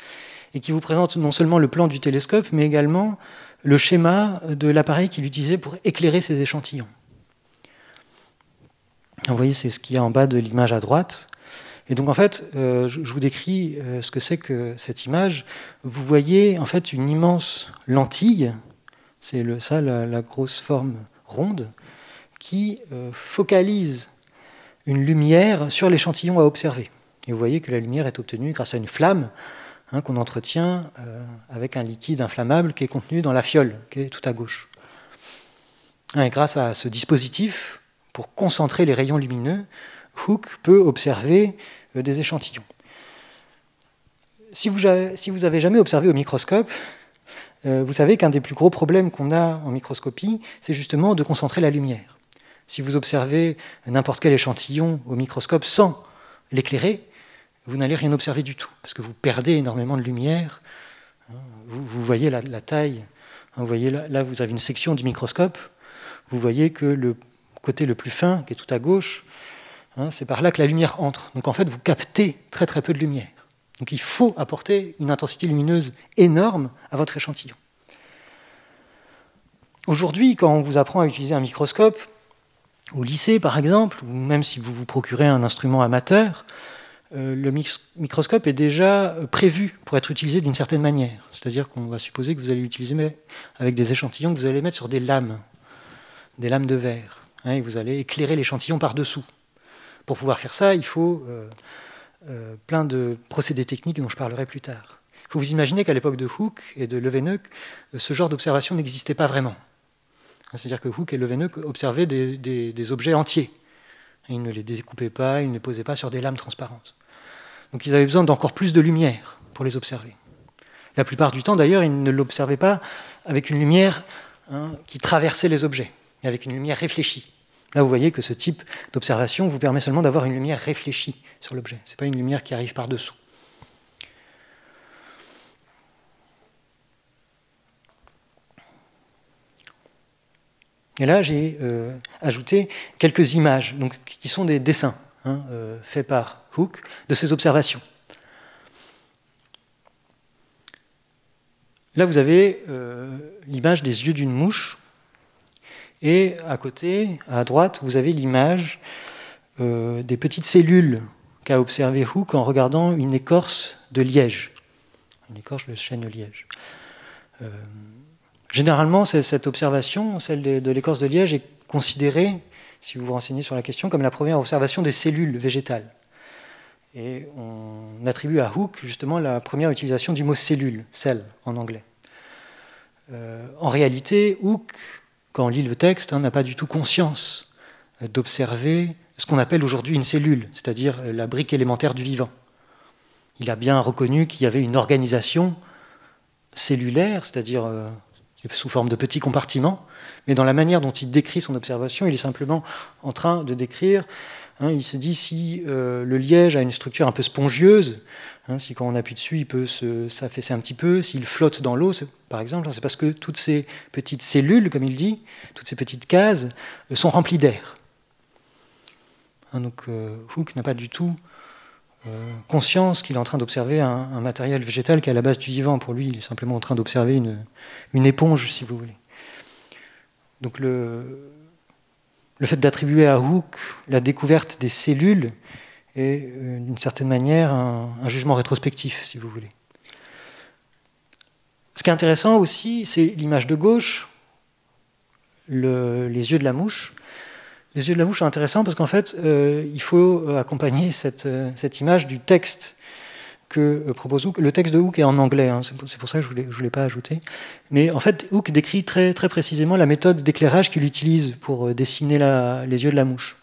Speaker 2: et qui vous présente non seulement le plan du télescope, mais également le schéma de l'appareil qu'il utilisait pour éclairer ses échantillons. Vous voyez, c'est ce qu'il y a en bas de l'image à droite. Et donc, en fait, je vous décris ce que c'est que cette image. Vous voyez, en fait, une immense lentille, c'est ça, la grosse forme ronde, qui focalise une lumière sur l'échantillon à observer. Et vous voyez que la lumière est obtenue grâce à une flamme, hein, qu'on entretient avec un liquide inflammable qui est contenu dans la fiole, qui est tout à gauche. Et grâce à ce dispositif, pour concentrer les rayons lumineux, Hooke peut observer des échantillons. Si vous avez jamais observé au microscope, vous savez qu'un des plus gros problèmes qu'on a en microscopie, c'est justement de concentrer la lumière. Si vous observez n'importe quel échantillon au microscope sans l'éclairer, vous n'allez rien observer du tout, parce que vous perdez énormément de lumière. Vous voyez la taille. Vous voyez là, vous avez une section du microscope. Vous voyez que le côté le plus fin, qui est tout à gauche, c'est par là que la lumière entre. Donc en fait, vous captez très très peu de lumière. Donc il faut apporter une intensité lumineuse énorme à votre échantillon. Aujourd'hui, quand on vous apprend à utiliser un microscope, au lycée par exemple, ou même si vous vous procurez un instrument amateur, le microscope est déjà prévu pour être utilisé d'une certaine manière. C'est-à-dire qu'on va supposer que vous allez l'utiliser avec des échantillons que vous allez mettre sur des lames de verre, et vous allez éclairer l'échantillon par-dessous. Pour pouvoir faire ça, il faut plein de procédés techniques dont je parlerai plus tard. Il faut vous imaginer qu'à l'époque de Hooke et de Leeuwenhoek, ce genre d'observation n'existait pas vraiment. C'est-à-dire que Hooke et Leeuwenhoek observaient des objets entiers. Ils ne les découpaient pas, ils ne les posaient pas sur des lames transparentes. Donc ils avaient besoin d'encore plus de lumière pour les observer. La plupart du temps, d'ailleurs, ils ne l'observaient pas avec une lumière qui traversait les objets, mais avec une lumière réfléchie. Là, vous voyez que ce type d'observation vous permet seulement d'avoir une lumière réfléchie sur l'objet. Ce n'est pas une lumière qui arrive par-dessous. Et là, j'ai ajouté quelques images, donc, qui sont des dessins faits par Hooke de ces observations. Là, vous avez l'image des yeux d'une mouche. Et à côté, à droite, vous avez l'image des petites cellules qu'a observé Hooke en regardant une écorce de liège, une écorce de chêne de liège. Généralement, cette observation, celle de l'écorce de liège, est considérée, si vous vous renseignez sur la question, comme la première observation des cellules végétales. Et on attribue à Hooke justement la première utilisation du mot cellule, cell en anglais. En réalité, Hooke, quand on lit le texte, n'a pas du tout conscience d'observer ce qu'on appelle aujourd'hui une cellule, c'est-à-dire la brique élémentaire du vivant. Il a bien reconnu qu'il y avait une organisation cellulaire, c'est-à-dire sous forme de petits compartiments, mais dans la manière dont il décrit son observation, il est simplement en train de décrire, il se dit si le liège a une structure un peu spongieuse, si quand on appuie dessus, il peut s'affaisser un petit peu, s'il flotte dans l'eau, par exemple, c'est parce que toutes ces petites cellules, comme il dit, toutes ces petites cases, sont remplies d'air. Donc Hooke n'a pas du tout conscience qu'il est en train d'observer un matériel végétal qui est à la base du vivant. Pour lui, il est simplement en train d'observer une éponge, si vous voulez. Donc le fait d'attribuer à Hooke la découverte des cellules est, d'une certaine manière, un jugement rétrospectif, si vous voulez. Ce qui est intéressant aussi, c'est l'image de gauche, les yeux de la mouche. Les yeux de la mouche sont intéressants parce qu'en fait, il faut accompagner cette image du texte que propose Hooke. Le texte de Hooke est en anglais, hein, c'est pour ça que je ne voulais pas ajouter. Mais en fait, Hooke décrit très, très précisément la méthode d'éclairage qu'il utilise pour dessiner les yeux de la mouche.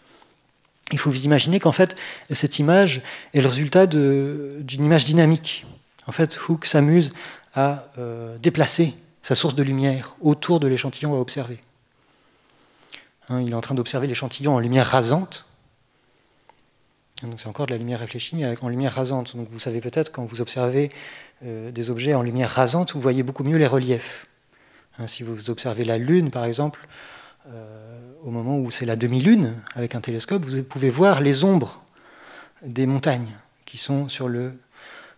Speaker 2: Il faut vous imaginer qu'en fait, cette image est le résultat d'une image dynamique. En fait, Hooke s'amuse à déplacer sa source de lumière autour de l'échantillon à observer. Hein, il est en train d'observer l'échantillon en lumière rasante. Donc c'est encore de la lumière réfléchie, mais en lumière rasante. Donc vous savez peut-être, quand vous observez des objets en lumière rasante, vous voyez beaucoup mieux les reliefs. Hein, si vous observez la Lune, par exemple, au moment où c'est la demi-lune, avec un télescope, vous pouvez voir les ombres des montagnes qui sont sur le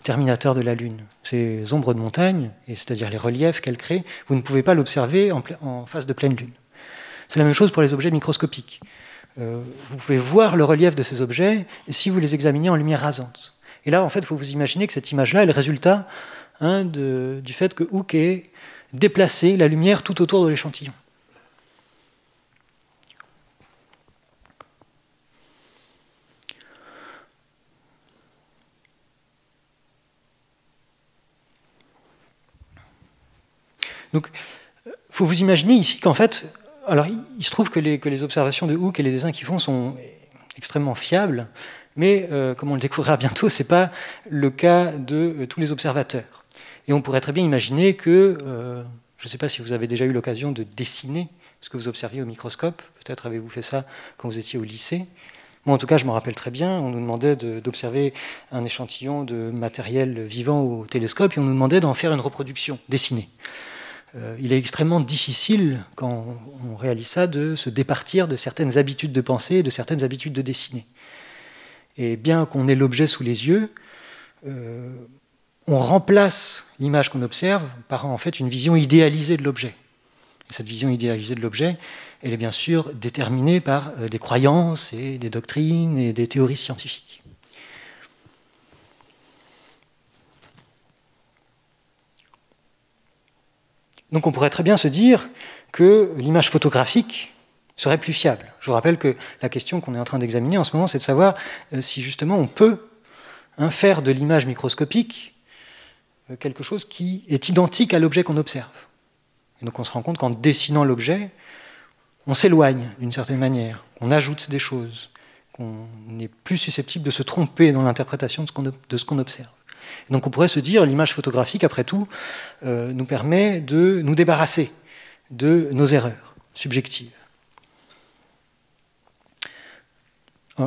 Speaker 2: terminateur de la Lune. Ces ombres de montagne, et c'est-à-dire les reliefs qu'elles créent, vous ne pouvez pas l'observer en face de pleine Lune. C'est la même chose pour les objets microscopiques. Vous pouvez voir le relief de ces objets si vous les examinez en lumière rasante. Et là, en fait, il faut vous imaginer que cette image-là est le résultat du fait que Hooke ait déplacé la lumière tout autour de l'échantillon. Donc, il faut vous imaginer ici qu'en fait, alors il se trouve que les observations de Hooke et les dessins qu'ils font sont extrêmement fiables, mais comme on le découvrira bientôt, ce n'est pas le cas de tous les observateurs. Et on pourrait très bien imaginer que, je ne sais pas si vous avez déjà eu l'occasion de dessiner ce que vous observiez au microscope, peut-être avez-vous fait ça quand vous étiez au lycée. Moi, en tout cas, je me rappelle très bien, on nous demandait d'observer un échantillon de matériel vivant au télescope, et on nous demandait d'en faire une reproduction dessinée. Il est extrêmement difficile, quand on réalise ça, de se départir de certaines habitudes de pensée et de certaines habitudes de dessiner. Et bien qu'on ait l'objet sous les yeux, on remplace l'image qu'on observe par en fait une vision idéalisée de l'objet. Et cette vision idéalisée de l'objet, elle est bien sûr déterminée par des croyances et des doctrines et des théories scientifiques. Donc on pourrait très bien se dire que l'image photographique serait plus fiable. Je vous rappelle que la question qu'on est en train d'examiner en ce moment, c'est de savoir si justement on peut faire de l'image microscopique quelque chose qui est identique à l'objet qu'on observe. Et donc on se rend compte qu'en dessinant l'objet, on s'éloigne d'une certaine manière, on ajoute des choses, qu'on est plus susceptible de se tromper dans l'interprétation de ce qu'on observe. Donc on pourrait se dire, l'image photographique, après tout, nous permet de nous débarrasser de nos erreurs subjectives.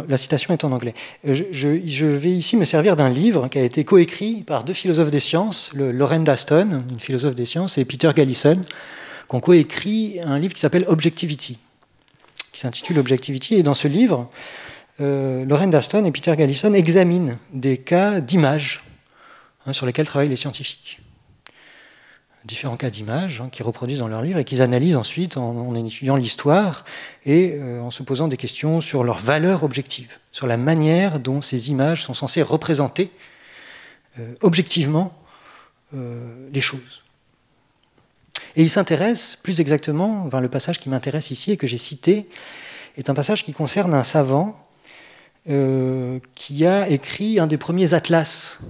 Speaker 2: La citation est en anglais. Je vais ici me servir d'un livre qui a été coécrit par deux philosophes des sciences, Lorraine Daston, une philosophe des sciences, et Peter Gallison, qui ont coécrit un livre qui s'appelle Objectivity, qui s'intitule Objectivity. Et dans ce livre, Lorraine Daston et Peter Gallison examinent des cas d'images sur lesquels travaillent les scientifiques. Différents cas d'images qu'ils reproduisent dans leur livre et qu'ils analysent ensuite en étudiant l'histoire et en se posant des questions sur leur valeur objective, sur la manière dont ces images sont censées représenter objectivement les choses. Et ils s'intéressent plus exactement, le passage qui m'intéresse ici et que j'ai cité, est un passage qui concerne un savant qui a écrit un des premiers atlas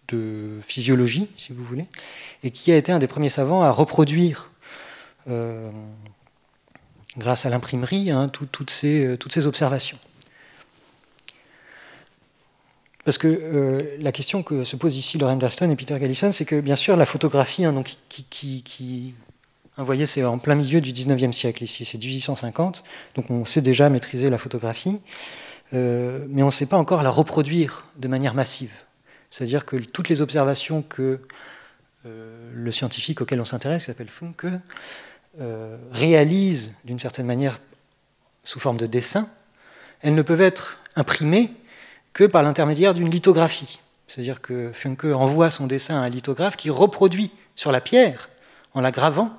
Speaker 2: de physiologie, si vous voulez, et qui a été un des premiers savants à reproduire, grâce à l'imprimerie, toutes ces observations. Parce que la question que se posent ici Lorraine Daston et Peter Gallison, c'est que, bien sûr, la photographie, vous voyez, c'est en plein milieu du 19e siècle, ici, c'est 1850, donc on sait déjà maîtriser la photographie, mais on ne sait pas encore la reproduire de manière massive. C'est-à-dire que toutes les observations que le scientifique auquel on s'intéresse, qui s'appelle Funke, réalise d'une certaine manière sous forme de dessin, elles ne peuvent être imprimées que par l'intermédiaire d'une lithographie. C'est-à-dire que Funke envoie son dessin à un lithographe qui reproduit sur la pierre, en la gravant,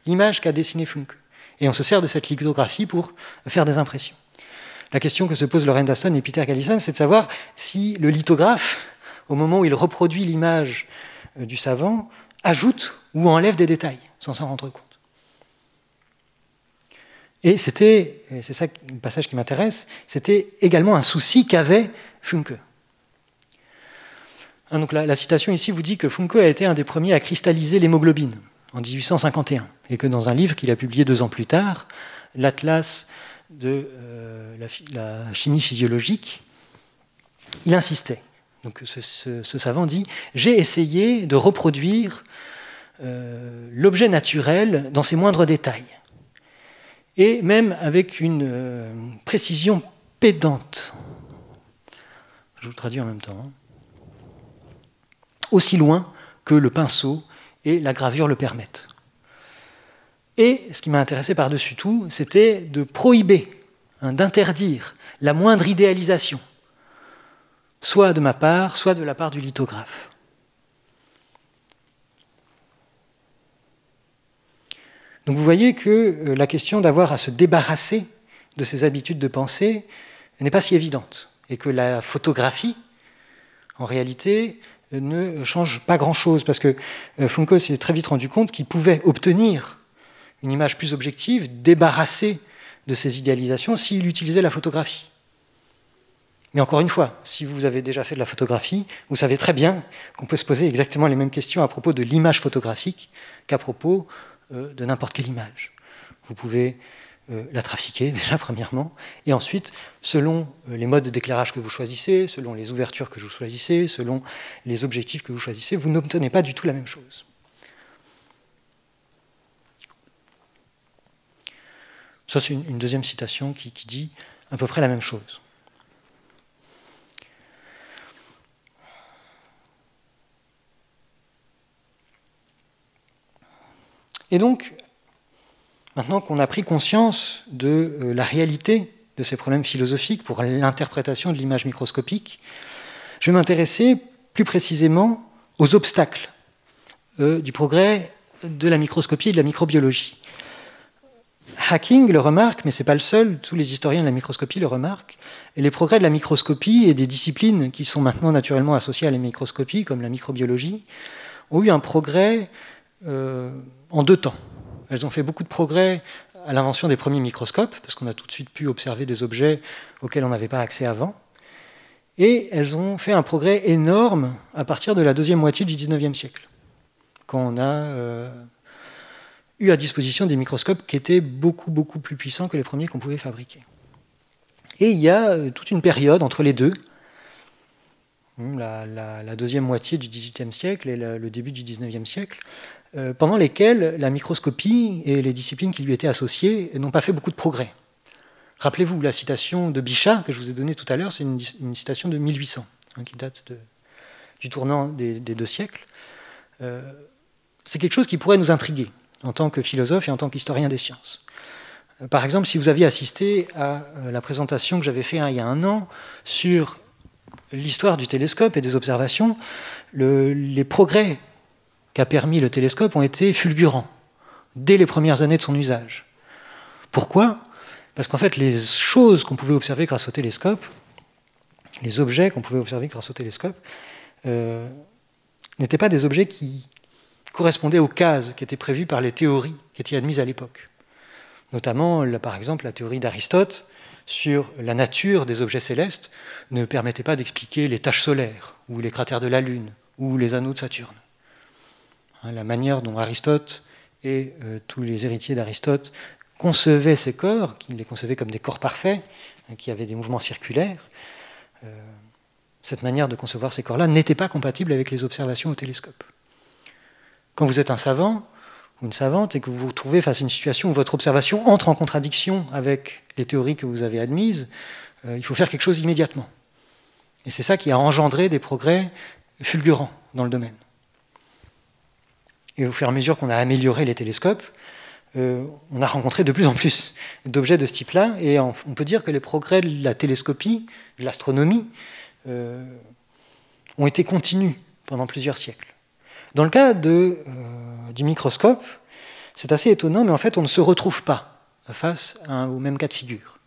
Speaker 2: l'image qu'a dessinée Funke. Et on se sert de cette lithographie pour faire des impressions. La question que se posent Lorraine Daston et Peter Gallison, c'est de savoir si le lithographe, au moment où il reproduit l'image du savant ajoute ou enlève des détails sans s'en rendre compte. Et c'est ça le passage qui m'intéresse, c'était également un souci qu'avait Funke. Donc la citation ici vous dit que Funke a été un des premiers à cristalliser l'hémoglobine en 1851, et que dans un livre qu'il a publié 2 ans plus tard, l'Atlas de la chimie physiologique, il insistait. Donc ce savant dit « J'ai essayé de reproduire l'objet naturel dans ses moindres détails, et même avec une précision pédante. » Je vous le traduis en même temps. Aussi loin que le pinceau et la gravure le permettent. Et ce qui m'a intéressé par-dessus tout, c'était de prohiber, d'interdire la moindre idéalisation, soit de ma part, soit de la part du lithographe. Donc vous voyez que la question d'avoir à se débarrasser de ces habitudes de pensée n'est pas si évidente, et que la photographie, en réalité, ne change pas grand-chose, parce que Funke s'est très vite rendu compte qu'il pouvait obtenir une image plus objective, débarrassée de ses idéalisations, s'il utilisait la photographie. Mais encore une fois, si vous avez déjà fait de la photographie, vous savez très bien qu'on peut se poser exactement les mêmes questions à propos de l'image photographique qu'à propos de n'importe quelle image. Vous pouvez la trafiquer, déjà, premièrement, et ensuite, selon les modes d'éclairage que vous choisissez, selon les ouvertures que vous choisissez, selon les objectifs que vous choisissez, vous n'obtenez pas du tout la même chose. Ça, c'est une deuxième citation qui dit à peu près la même chose. Et donc, maintenant qu'on a pris conscience de la réalité de ces problèmes philosophiques pour l'interprétation de l'image microscopique, je vais m'intéresser plus précisément aux obstacles du progrès de la microscopie et de la microbiologie. Hacking le remarque, mais ce n'est pas le seul, tous les historiens de la microscopie le remarquent, et les progrès de la microscopie et des disciplines qui sont maintenant naturellement associées à la microscopie, comme la microbiologie, ont eu un progrès en 2 temps. Elles ont fait beaucoup de progrès à l'invention des premiers microscopes, parce qu'on a tout de suite pu observer des objets auxquels on n'avait pas accès avant, et elles ont fait un progrès énorme à partir de la deuxième moitié du XIXe siècle, quand on a eu à disposition des microscopes qui étaient beaucoup, beaucoup plus puissants que les premiers qu'on pouvait fabriquer. Et il y a toute une période entre les deux, la deuxième moitié du XVIIIe siècle et le début du XIXe siècle, pendant lesquels la microscopie et les disciplines qui lui étaient associées n'ont pas fait beaucoup de progrès. Rappelez-vous, la citation de Bichat, que je vous ai donnée tout à l'heure, c'est une citation de 1800, qui date du tournant des 2 siècles. C'est quelque chose qui pourrait nous intriguer en tant que philosophe et en tant qu'historien des sciences. Par exemple, si vous aviez assisté à la présentation que j'avais faite il y a 1 an sur l'histoire du télescope et des observations, les progrès qu'a permis le télescope ont été fulgurants, dès les premières années de son usage. Pourquoi ? Parce qu'en fait, les choses qu'on pouvait observer grâce au télescope, les objets qu'on pouvait observer grâce au télescope, n'étaient pas des objets qui correspondaient aux cases qui étaient prévues par les théories qui étaient admises à l'époque. Notamment, par exemple, la théorie d'Aristote sur la nature des objets célestes ne permettait pas d'expliquer les taches solaires, ou les cratères de la Lune, ou les anneaux de Saturne. La manière dont Aristote et tous les héritiers d'Aristote concevaient ces corps, qu'ils les concevaient comme des corps parfaits, qui avaient des mouvements circulaires, cette manière de concevoir ces corps-là n'était pas compatible avec les observations au télescope. Quand vous êtes un savant ou une savante et que vous vous retrouvez face à une situation où votre observation entre en contradiction avec les théories que vous avez admises, il faut faire quelque chose immédiatement. Et c'est ça qui a engendré des progrès fulgurants dans le domaine. Et au fur et à mesure qu'on a amélioré les télescopes, on a rencontré de plus en plus d'objets de ce type-là, et on peut dire que les progrès de la télescopie, de l'astronomie, ont été continus pendant plusieurs siècles. Dans le cas du microscope, c'est assez étonnant, mais en fait, on ne se retrouve pas face au même cas de figure.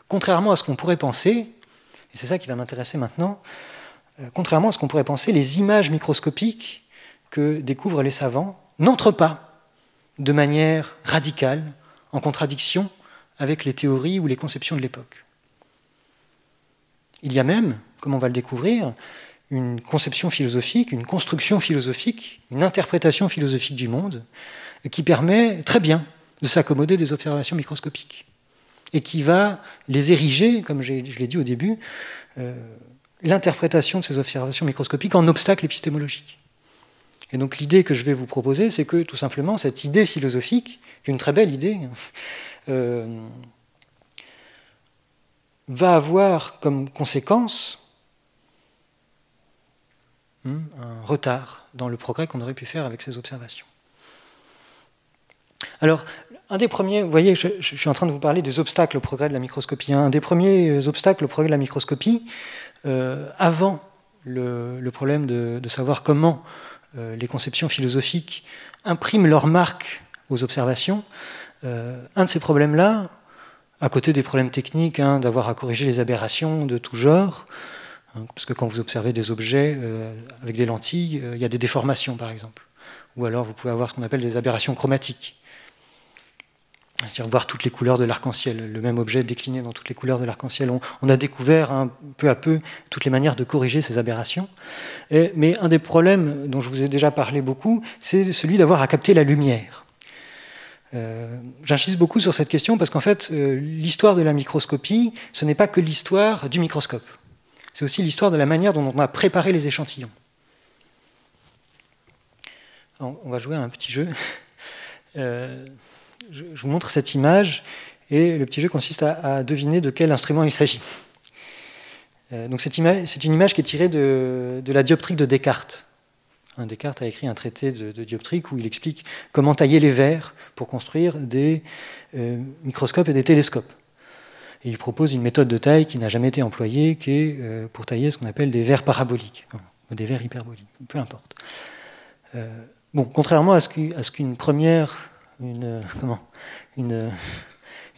Speaker 2: Contrairement à ce qu'on pourrait penser, et c'est ça qui va m'intéresser maintenant, contrairement à ce qu'on pourrait penser, les images microscopiques que découvrent les savants n'entre pas de manière radicale en contradiction avec les théories ou les conceptions de l'époque. Il y a même, comme on va le découvrir, une conception philosophique, une construction philosophique, une interprétation philosophique du monde qui permet très bien de s'accommoder des observations microscopiques et qui va les ériger, comme je l'ai dit au début, l'interprétation de ces observations microscopiques en obstacle épistémologique. Et donc l'idée que je vais vous proposer, c'est que tout simplement cette idée philosophique, qui est une très belle idée, va avoir comme conséquence un retard dans le progrès qu'on aurait pu faire avec ces observations. Alors, un des premiers, vous voyez, je suis en train de vous parler des obstacles au progrès de la microscopie. Un des premiers obstacles au progrès de la microscopie, avant le problème de savoir comment les conceptions philosophiques impriment leur marque aux observations, un de ces problèmes-là, à côté des problèmes techniques, d'avoir à corriger les aberrations de tout genre, parce que quand vous observez des objets avec des lentilles, il y a des déformations par exemple. Ou alors vous pouvez avoir ce qu'on appelle des aberrations chromatiques. C'est-à-dire voir toutes les couleurs de l'arc-en-ciel, le même objet décliné dans toutes les couleurs de l'arc-en-ciel. On a découvert peu à peu toutes les manières de corriger ces aberrations. Mais un des problèmes dont je vous ai déjà parlé beaucoup, c'est celui d'avoir à capter la lumière. J'insiste beaucoup sur cette question parce qu'en fait, l'histoire de la microscopie, ce n'est pas que l'histoire du microscope. C'est aussi l'histoire de la manière dont on a préparé les échantillons. Alors, on va jouer à un petit jeu. Je vous montre cette image et le petit jeu consiste à deviner de quel instrument il s'agit. Donc c'est une image qui est tirée de la dioptrique de Descartes. Descartes a écrit un traité de dioptrique où il explique comment tailler les verres pour construire des microscopes et des télescopes. Et il propose une méthode de taille qui n'a jamais été employée, qui est pour tailler ce qu'on appelle des verres paraboliques, ou des verres hyperboliques, peu importe. Bon, contrairement à ce qu'une première, une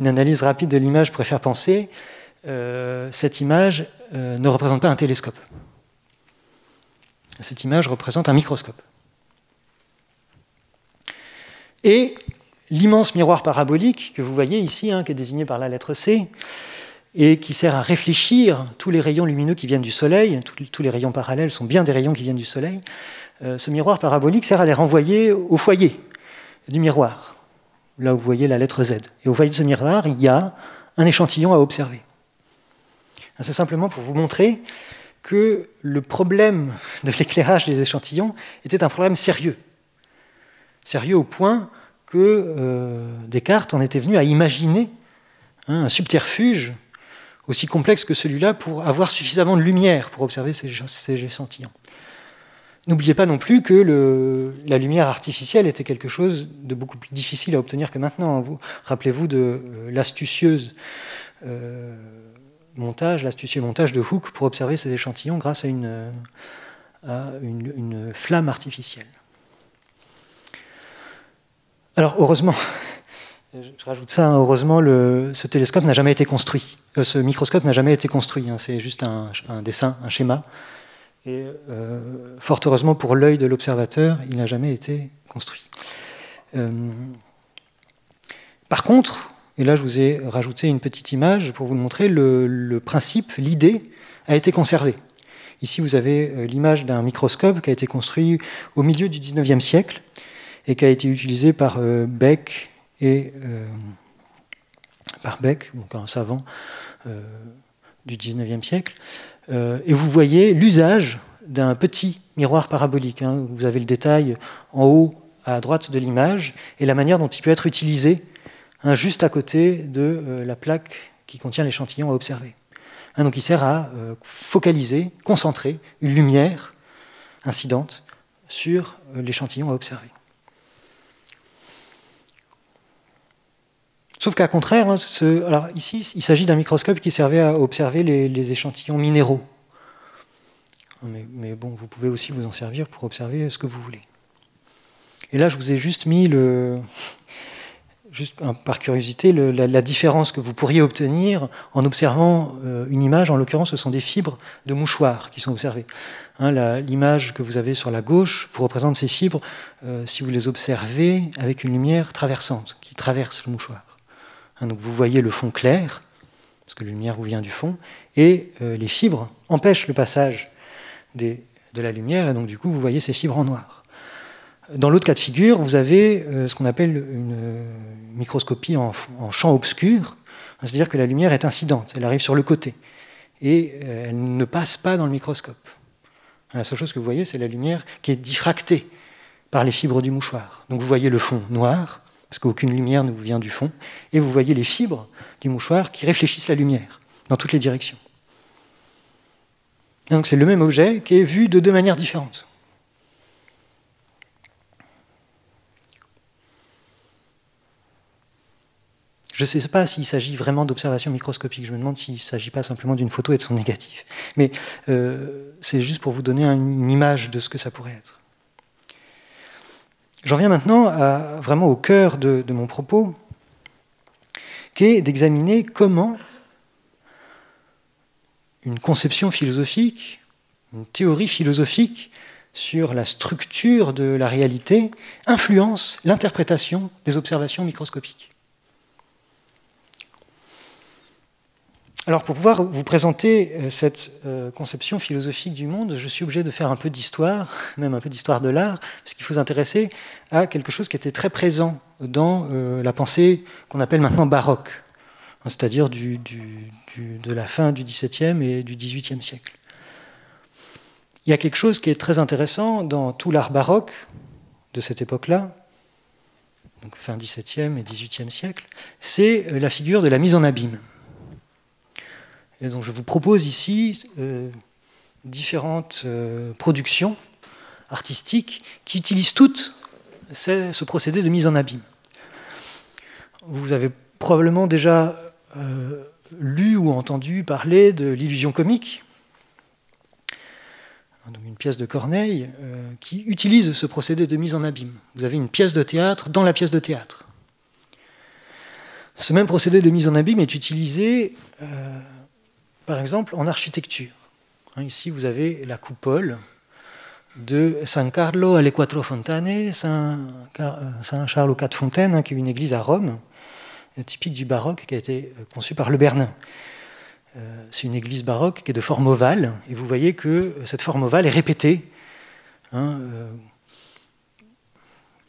Speaker 2: analyse rapide de l'image pourrait faire penser, cette image ne représente pas un télescope. Cette image représente un microscope. Et l'immense miroir parabolique que vous voyez ici, qui est désigné par la lettre C, et qui sert à réfléchir tous les rayons lumineux qui viennent du Soleil, tous les rayons parallèles sont bien des rayons qui viennent du Soleil, ce miroir parabolique sert à les renvoyer au foyer du miroir, là où vous voyez la lettre Z. Et au foyer de ce miroir, il y a un échantillon à observer. C'est simplement pour vous montrer que le problème de l'éclairage des échantillons était un problème sérieux. Sérieux au point que Descartes en était venu à imaginer un subterfuge aussi complexe que celui-là pour avoir suffisamment de lumière pour observer ces échantillons. N'oubliez pas non plus que la lumière artificielle était quelque chose de beaucoup plus difficile à obtenir que maintenant. Rappelez-vous de l'astucieux montage de Hooke pour observer ces échantillons grâce à une flamme artificielle. Alors, heureusement, je rajoute ça, heureusement, ce télescope n'a jamais été construit. Ce microscope n'a jamais été construit. C'est juste un dessin, un schéma. Et fort heureusement pour l'œil de l'observateur, il n'a jamais été construit. Par contre, et là je vous ai rajouté une petite image pour vous le montrer, le principe, l'idée a été conservée. Ici vous avez l'image d'un microscope qui a été construit au milieu du XIXe siècle et qui a été utilisé par Beck, donc un savant du XIXe siècle. Et vous voyez l'usage d'un petit miroir parabolique. Vous avez le détail en haut à droite de l'image et la manière dont il peut être utilisé juste à côté de la plaque qui contient l'échantillon à observer. Donc il sert à focaliser, concentrer une lumière incidente sur l'échantillon à observer. Sauf qu'à contraire, alors ici, il s'agit d'un microscope qui servait à observer les échantillons minéraux. Mais bon, vous pouvez aussi vous en servir pour observer ce que vous voulez. Et là, je vous ai juste mis juste par curiosité, la différence que vous pourriez obtenir en observant une image. En l'occurrence, ce sont des fibres de mouchoirs qui sont observées. Hein, l'image que vous avez sur la gauche vous représente ces fibres si vous les observez avec une lumière traversante, qui traverse le mouchoir. Hein, donc vous voyez le fond clair, parce que la lumière vous vient du fond, et les fibres empêchent le passage de la lumière, et donc du coup vous voyez ces fibres en noir. Dans l'autre cas de figure, vous avez ce qu'on appelle une microscopie en champ obscur, c'est-à-dire que la lumière est incidente, elle arrive sur le côté, et elle ne passe pas dans le microscope. La seule chose que vous voyez, c'est la lumière qui est diffractée par les fibres du mouchoir. Donc vous voyez le fond noir, parce qu'aucune lumière ne vous vient du fond, et vous voyez les fibres du mouchoir qui réfléchissent la lumière dans toutes les directions. Donc c'est le même objet qui est vu de deux manières différentes. Je ne sais pas s'il s'agit vraiment d'observation microscopique. Je me demande s'il ne s'agit pas simplement d'une photo et de son négatif. Mais c'est juste pour vous donner une image de ce que ça pourrait être. J'en viens maintenant vraiment au cœur de mon propos, qui est d'examiner comment une conception philosophique, une théorie philosophique sur la structure de la réalité influence l'interprétation des observations microscopiques. Alors, pour pouvoir vous présenter cette conception philosophique du monde, je suis obligé de faire un peu d'histoire, même un peu d'histoire de l'art, parce qu'il faut s'intéresser à quelque chose qui était très présent dans la pensée qu'on appelle maintenant baroque, c'est-à-dire de la fin du XVIIe et du XVIIIe siècle. Il y a quelque chose qui est très intéressant dans tout l'art baroque de cette époque-là, donc fin XVIIe et XVIIIe siècle, c'est la figure de la mise en abîme. Et donc je vous propose ici différentes productions artistiques qui utilisent toutes ce procédé de mise en abîme. Vous avez probablement déjà lu ou entendu parler de l'illusion comique, donc une pièce de Corneille qui utilise ce procédé de mise en abîme. Vous avez une pièce de théâtre dans la pièce de théâtre. Ce même procédé de mise en abîme est utilisé par exemple en architecture. Ici, vous avez la coupole de San Carlo alle Quattro Fontane, Saint Charles aux Quatre Fontaines, qui est une église à Rome, typique du baroque, qui a été conçue par Le Bernin. C'est une église baroque qui est de forme ovale, et vous voyez que cette forme ovale est répétée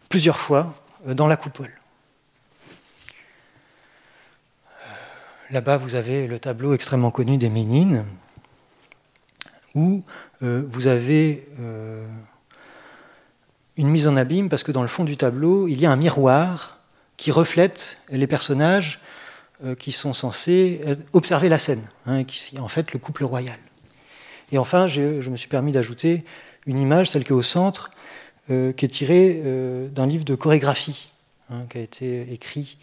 Speaker 2: plusieurs fois dans la coupole. Là-bas, vous avez le tableau extrêmement connu des Ménines, où vous avez une mise en abîme, parce que dans le fond du tableau, il y a un miroir qui reflète les personnages qui sont censés observer la scène, qui est en fait le couple royal. Et enfin, je me suis permis d'ajouter une image, celle qui est au centre, qui est tirée d'un livre de chorégraphie, qui a été écrit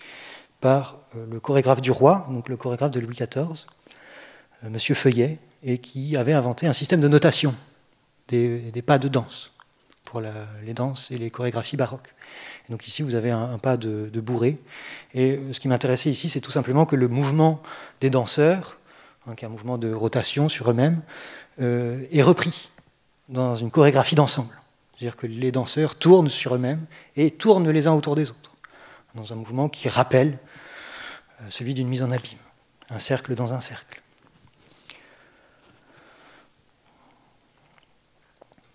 Speaker 2: par le chorégraphe du roi, donc le chorégraphe de Louis XIV, Monsieur Feuillet, et qui avait inventé un système de notation des pas de danse pour les danses et les chorégraphies baroques. Et donc ici, vous avez un pas de bourrée. Et ce qui m'intéressait ici, c'est tout simplement que le mouvement des danseurs, qui est un mouvement de rotation sur eux-mêmes, est repris dans une chorégraphie d'ensemble. C'est-à-dire que les danseurs tournent sur eux-mêmes et tournent les uns autour des autres, dans un mouvement qui rappelle celui d'une mise en abîme, un cercle dans un cercle.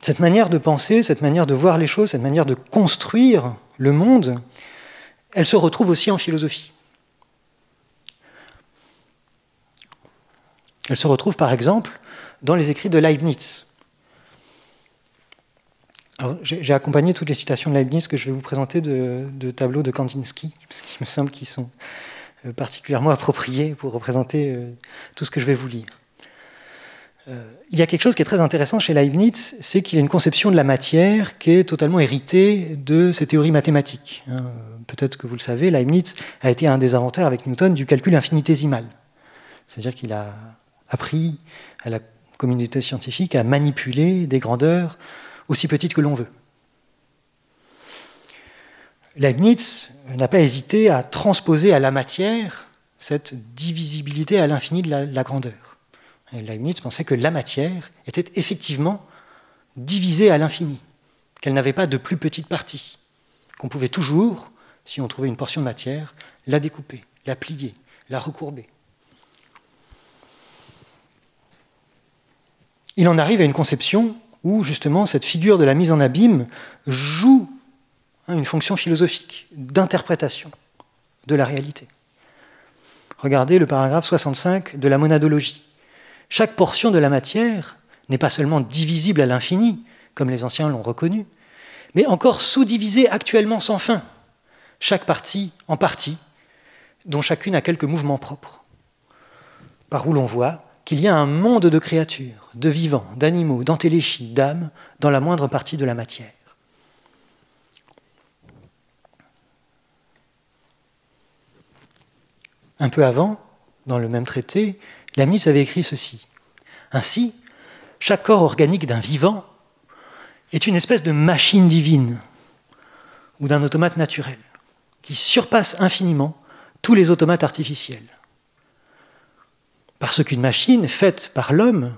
Speaker 2: Cette manière de penser, cette manière de voir les choses, cette manière de construire le monde, elle se retrouve aussi en philosophie. Elle se retrouve par exemple dans les écrits de Leibniz. J'ai accompagné toutes les citations de Leibniz que je vais vous présenter de tableaux de Kandinsky, parce qu'il me semble qu'ils sont particulièrement appropriés pour représenter tout ce que je vais vous lire. Il y a quelque chose qui est très intéressant chez Leibniz, c'est qu'il a une conception de la matière qui est totalement héritée de ses théories mathématiques. Peut-être que vous le savez, Leibniz a été un des inventeurs avec Newton du calcul infinitésimal. C'est-à-dire qu'il a appris à la communauté scientifique à manipuler des grandeurs aussi petites que l'on veut. Leibniz n'a pas hésité à transposer à la matière cette divisibilité à l'infini de la grandeur. Et Leibniz pensait que la matière était effectivement divisée à l'infini, qu'elle n'avait pas de plus petite partie, qu'on pouvait toujours, si on trouvait une portion de matière, la découper, la plier, la recourber. Il en arrive à une conception où justement cette figure de la mise en abîme joue une fonction philosophique d'interprétation de la réalité. Regardez le paragraphe 65 de la monadologie. Chaque portion de la matière n'est pas seulement divisible à l'infini, comme les anciens l'ont reconnu, mais encore sous-divisée actuellement sans fin, chaque partie en partie, dont chacune a quelques mouvements propres. Par où l'on voit qu'il y a un monde de créatures, de vivants, d'animaux, d'entéléchies, d'âmes, dans la moindre partie de la matière. Un peu avant, dans le même traité, Leibniz avait écrit ceci. Ainsi, chaque corps organique d'un vivant est une espèce de machine divine ou d'un automate naturel qui surpasse infiniment tous les automates artificiels. Parce qu'une machine faite par l'homme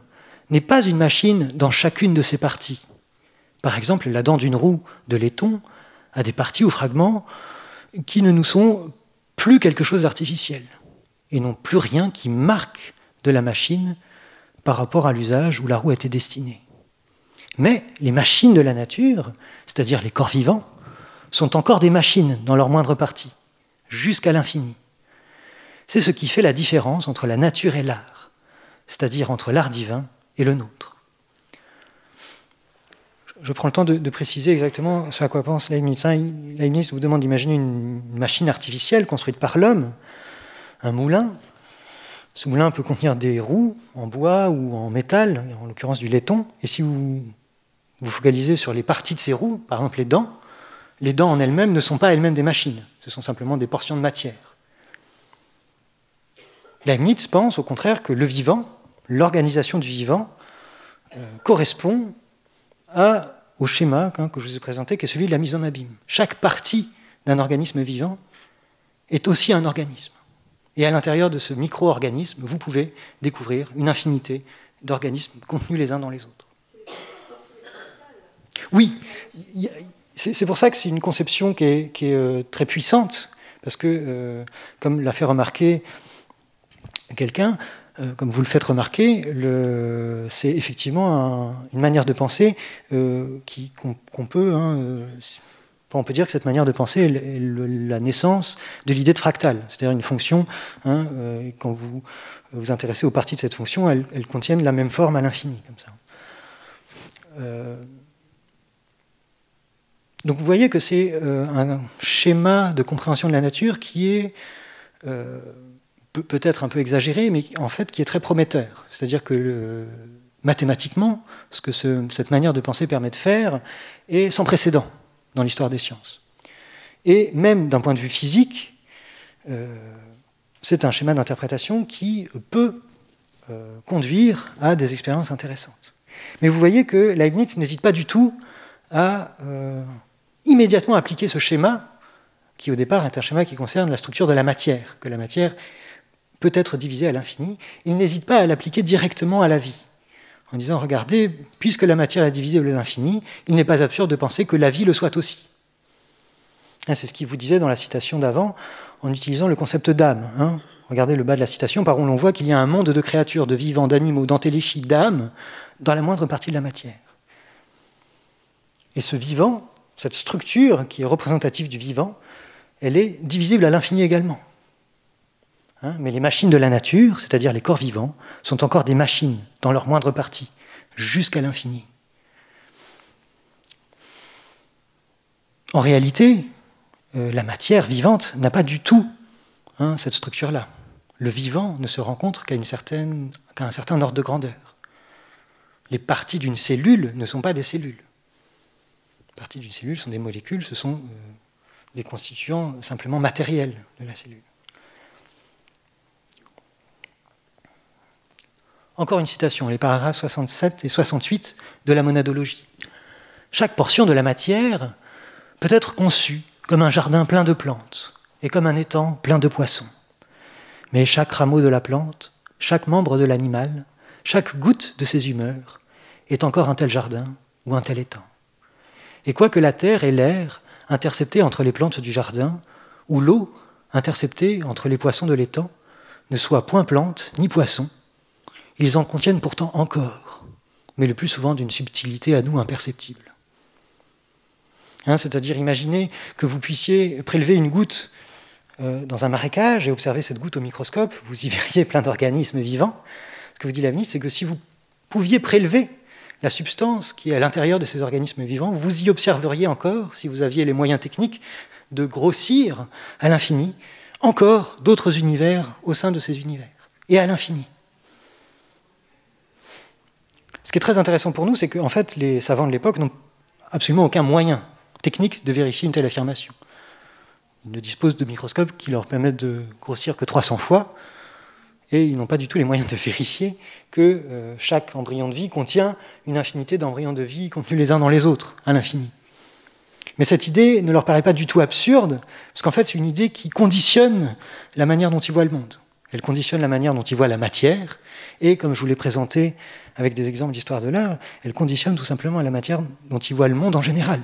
Speaker 2: n'est pas une machine dans chacune de ses parties. Par exemple, la dent d'une roue de laiton a des parties ou fragments qui ne nous sont plus quelque chose d'artificiel et n'ont plus rien qui marque de la machine par rapport à l'usage où la roue a été destinée. Mais les machines de la nature, c'est-à-dire les corps vivants, sont encore des machines dans leur moindre partie, jusqu'à l'infini. C'est ce qui fait la différence entre la nature et l'art, c'est-à-dire entre l'art divin et le nôtre. Je prends le temps de préciser exactement ce à quoi pense Leibniz. Leibniz vous demande d'imaginer une machine artificielle construite par l'homme, un moulin. Ce moulin peut contenir des roues en bois ou en métal, en l'occurrence du laiton. Et si vous vous focalisez sur les parties de ces roues, par exemple les dents en elles-mêmes ne sont pas elles-mêmes des machines, ce sont simplement des portions de matière. Leibniz pense au contraire que le vivant, l'organisation du vivant, correspond au schéma que je vous ai présenté, qui est celui de la mise en abîme. Chaque partie d'un organisme vivant est aussi un organisme. Et à l'intérieur de ce micro-organisme, vous pouvez découvrir une infinité d'organismes contenus les uns dans les autres. Oui, c'est pour ça que c'est une conception qui est très puissante, parce que, comme l'a fait remarquer quelqu'un, comme vous le faites remarquer, c'est effectivement une manière de penser qu'on peut... on peut dire que cette manière de penser est la naissance de l'idée de fractal, c'est-à-dire une fonction, quand vous vous intéressez aux parties de cette fonction, elles contiennent la même forme à l'infini, comme ça. Donc vous voyez que c'est un schéma de compréhension de la nature qui est peut-être un peu exagéré, mais en fait qui est très prometteur. C'est-à-dire que mathématiquement, ce que cette manière de penser permet de faire est sans précédent dans l'histoire des sciences. Et même d'un point de vue physique, c'est un schéma d'interprétation qui peut conduire à des expériences intéressantes. Mais vous voyez que Leibniz n'hésite pas du tout à immédiatement appliquer ce schéma, qui au départ est un schéma qui concerne la structure de la matière, que la matière peut être divisée à l'infini. Il n'hésite pas à l'appliquer directement à la vie, en disant, regardez, puisque la matière est divisible à l'infini, il n'est pas absurde de penser que la vie le soit aussi. C'est ce qu'il vous disait dans la citation d'avant, en utilisant le concept d'âme. Regardez le bas de la citation, par où l'on voit qu'il y a un monde de créatures, de vivants, d'animaux, d'entéléchies, d'âmes, dans la moindre partie de la matière. Et ce vivant, cette structure qui est représentative du vivant, elle est divisible à l'infini également. Mais les machines de la nature, c'est-à-dire les corps vivants, sont encore des machines dans leur moindre partie, jusqu'à l'infini. En réalité, la matière vivante n'a pas du tout cette structure-là. Le vivant ne se rencontre qu'à un certain ordre de grandeur. Les parties d'une cellule ne sont pas des cellules. Les parties d'une cellule sont des molécules, ce sont des constituants simplement matériels de la cellule. Encore une citation, les paragraphes 67 et 68 de la monadologie. Chaque portion de la matière peut être conçue comme un jardin plein de plantes et comme un étang plein de poissons. Mais chaque rameau de la plante, chaque membre de l'animal, chaque goutte de ses humeurs est encore un tel jardin ou un tel étang. Et quoique la terre et l'air, interceptés entre les plantes du jardin, ou l'eau, interceptée entre les poissons de l'étang, ne soient point plantes ni poissons, ils en contiennent pourtant encore, mais le plus souvent d'une subtilité à nous imperceptible. C'est-à-dire, imaginez que vous puissiez prélever une goutte dans un marécage et observer cette goutte au microscope, vous y verriez plein d'organismes vivants. Ce que vous dit l'avenir, c'est que si vous pouviez prélever la substance qui est à l'intérieur de ces organismes vivants, vous y observeriez encore, si vous aviez les moyens techniques, de grossir à l'infini encore d'autres univers au sein de ces univers, et à l'infini. Ce qui est très intéressant pour nous, c'est qu'en fait, les savants de l'époque n'ont absolument aucun moyen technique de vérifier une telle affirmation. Ils ne disposent de microscopes qui leur permettent de grossir que 300 fois, et ils n'ont pas du tout les moyens de vérifier que chaque embryon de vie contient une infinité d'embryons de vie contenus les uns dans les autres, à l'infini. Mais cette idée ne leur paraît pas du tout absurde, parce qu'en fait, c'est une idée qui conditionne la manière dont ils voient le monde. Elle conditionne la manière dont ils voient la matière, et comme je vous l'ai présenté avec des exemples d'histoire de l'art, elle conditionne tout simplement la matière dont ils voient le monde en général,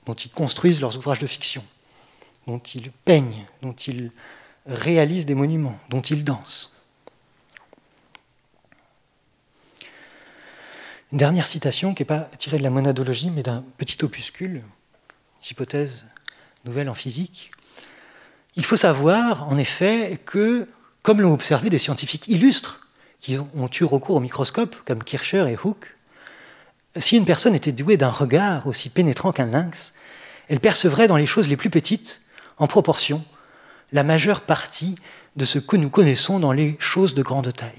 Speaker 2: dont ils construisent leurs ouvrages de fiction, dont ils peignent, dont ils réalisent des monuments, dont ils dansent. Une dernière citation qui n'est pas tirée de la monadologie, mais d'un petit opuscule, hypothèse nouvelle en physique. Il faut savoir, en effet, que, comme l'ont observé des scientifiques illustres qui ont eu recours au microscope, comme Kircher et Hooke, si une personne était douée d'un regard aussi pénétrant qu'un lynx, elle percevrait dans les choses les plus petites, en proportion, la majeure partie de ce que nous connaissons dans les choses de grande taille.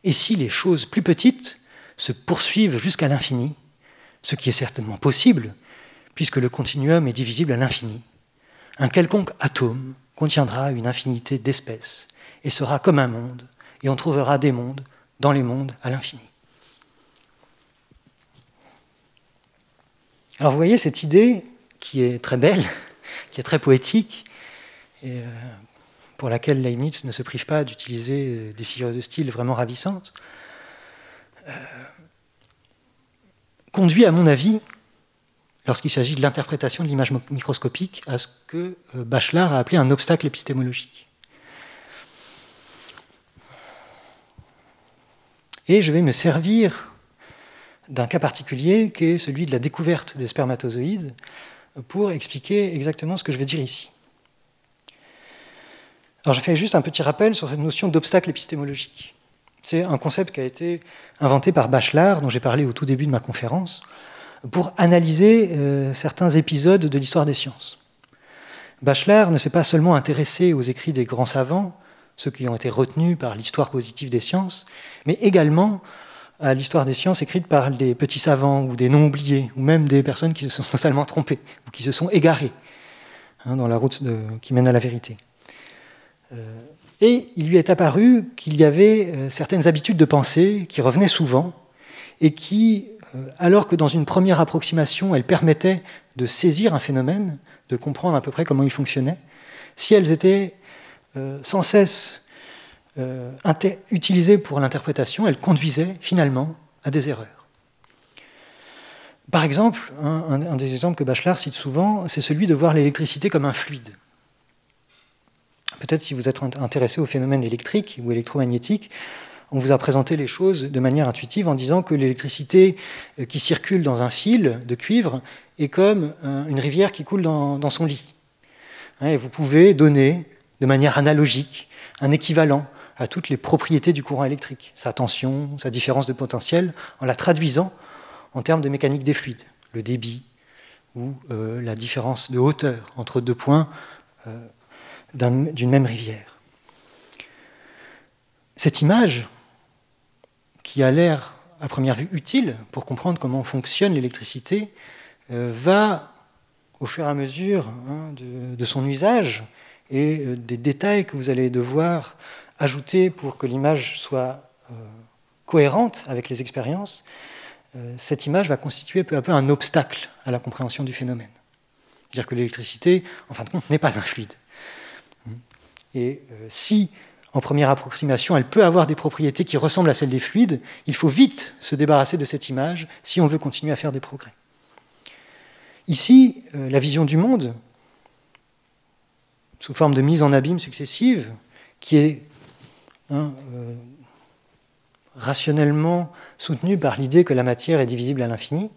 Speaker 2: Et si les choses plus petites se poursuivent jusqu'à l'infini, ce qui est certainement possible, puisque le continuum est divisible à l'infini, un quelconque atome contiendra une infinité d'espèces et sera comme un monde, et on trouvera des mondes dans les mondes à l'infini. Alors vous voyez cette idée qui est très belle, qui est très poétique, et pour laquelle Leibniz ne se prive pas d'utiliser des figures de style vraiment ravissantes, conduit, à mon avis, lorsqu'il s'agit de l'interprétation de l'image microscopique, à ce que Bachelard a appelé un obstacle épistémologique. Et je vais me servir d'un cas particulier, qui est celui de la découverte des spermatozoïdes, pour expliquer exactement ce que je vais dire ici. Alors je fais juste un petit rappel sur cette notion d'obstacle épistémologique. C'est un concept qui a été inventé par Bachelard, dont j'ai parlé au tout début de ma conférence, pour analyser certains épisodes de l'histoire des sciences. Bachelard ne s'est pas seulement intéressé aux écrits des grands savants, ceux qui ont été retenus par l'histoire positive des sciences, mais également à l'histoire des sciences écrite par des petits savants ou des non-oubliés, ou même des personnes qui se sont totalement trompées, ou qui se sont égarées dans la route qui mène à la vérité. Et il lui est apparu qu'il y avait certaines habitudes de pensée qui revenaient souvent et qui, alors que dans une première approximation, elles permettaient de saisir un phénomène, de comprendre à peu près comment il fonctionnait, si elles étaient sans cesse utilisées pour l'interprétation, elles conduisaient finalement à des erreurs. Par exemple, un des exemples que Bachelard cite souvent, c'est celui de voir l'électricité comme un fluide. Peut-être si vous êtes intéressé au phénomène électrique ou électromagnétique, on vous a présenté les choses de manière intuitive en disant que l'électricité qui circule dans un fil de cuivre est comme une rivière qui coule dans son lit. Et vous pouvez donner de manière analogique un équivalent à toutes les propriétés du courant électrique, sa tension, sa différence de potentiel, en la traduisant en termes de mécanique des fluides, le débit ou la différence de hauteur entre deux points d'une même rivière. Cette image, qui a l'air à première vue utile pour comprendre comment fonctionne l'électricité, va, au fur et à mesure de son usage et des détails que vous allez devoir ajouter pour que l'image soit cohérente avec les expériences, cette image va constituer peu à peu un obstacle à la compréhension du phénomène. C'est-à-dire que l'électricité, en fin de compte, n'est pas un fluide. Et si, en première approximation, elle peut avoir des propriétés qui ressemblent à celles des fluides, il faut vite se débarrasser de cette image si on veut continuer à faire des progrès. Ici, la vision du monde, sous forme de mise en abîme successive, qui est rationnellement soutenue par l'idée que la matière est divisible à l'infini.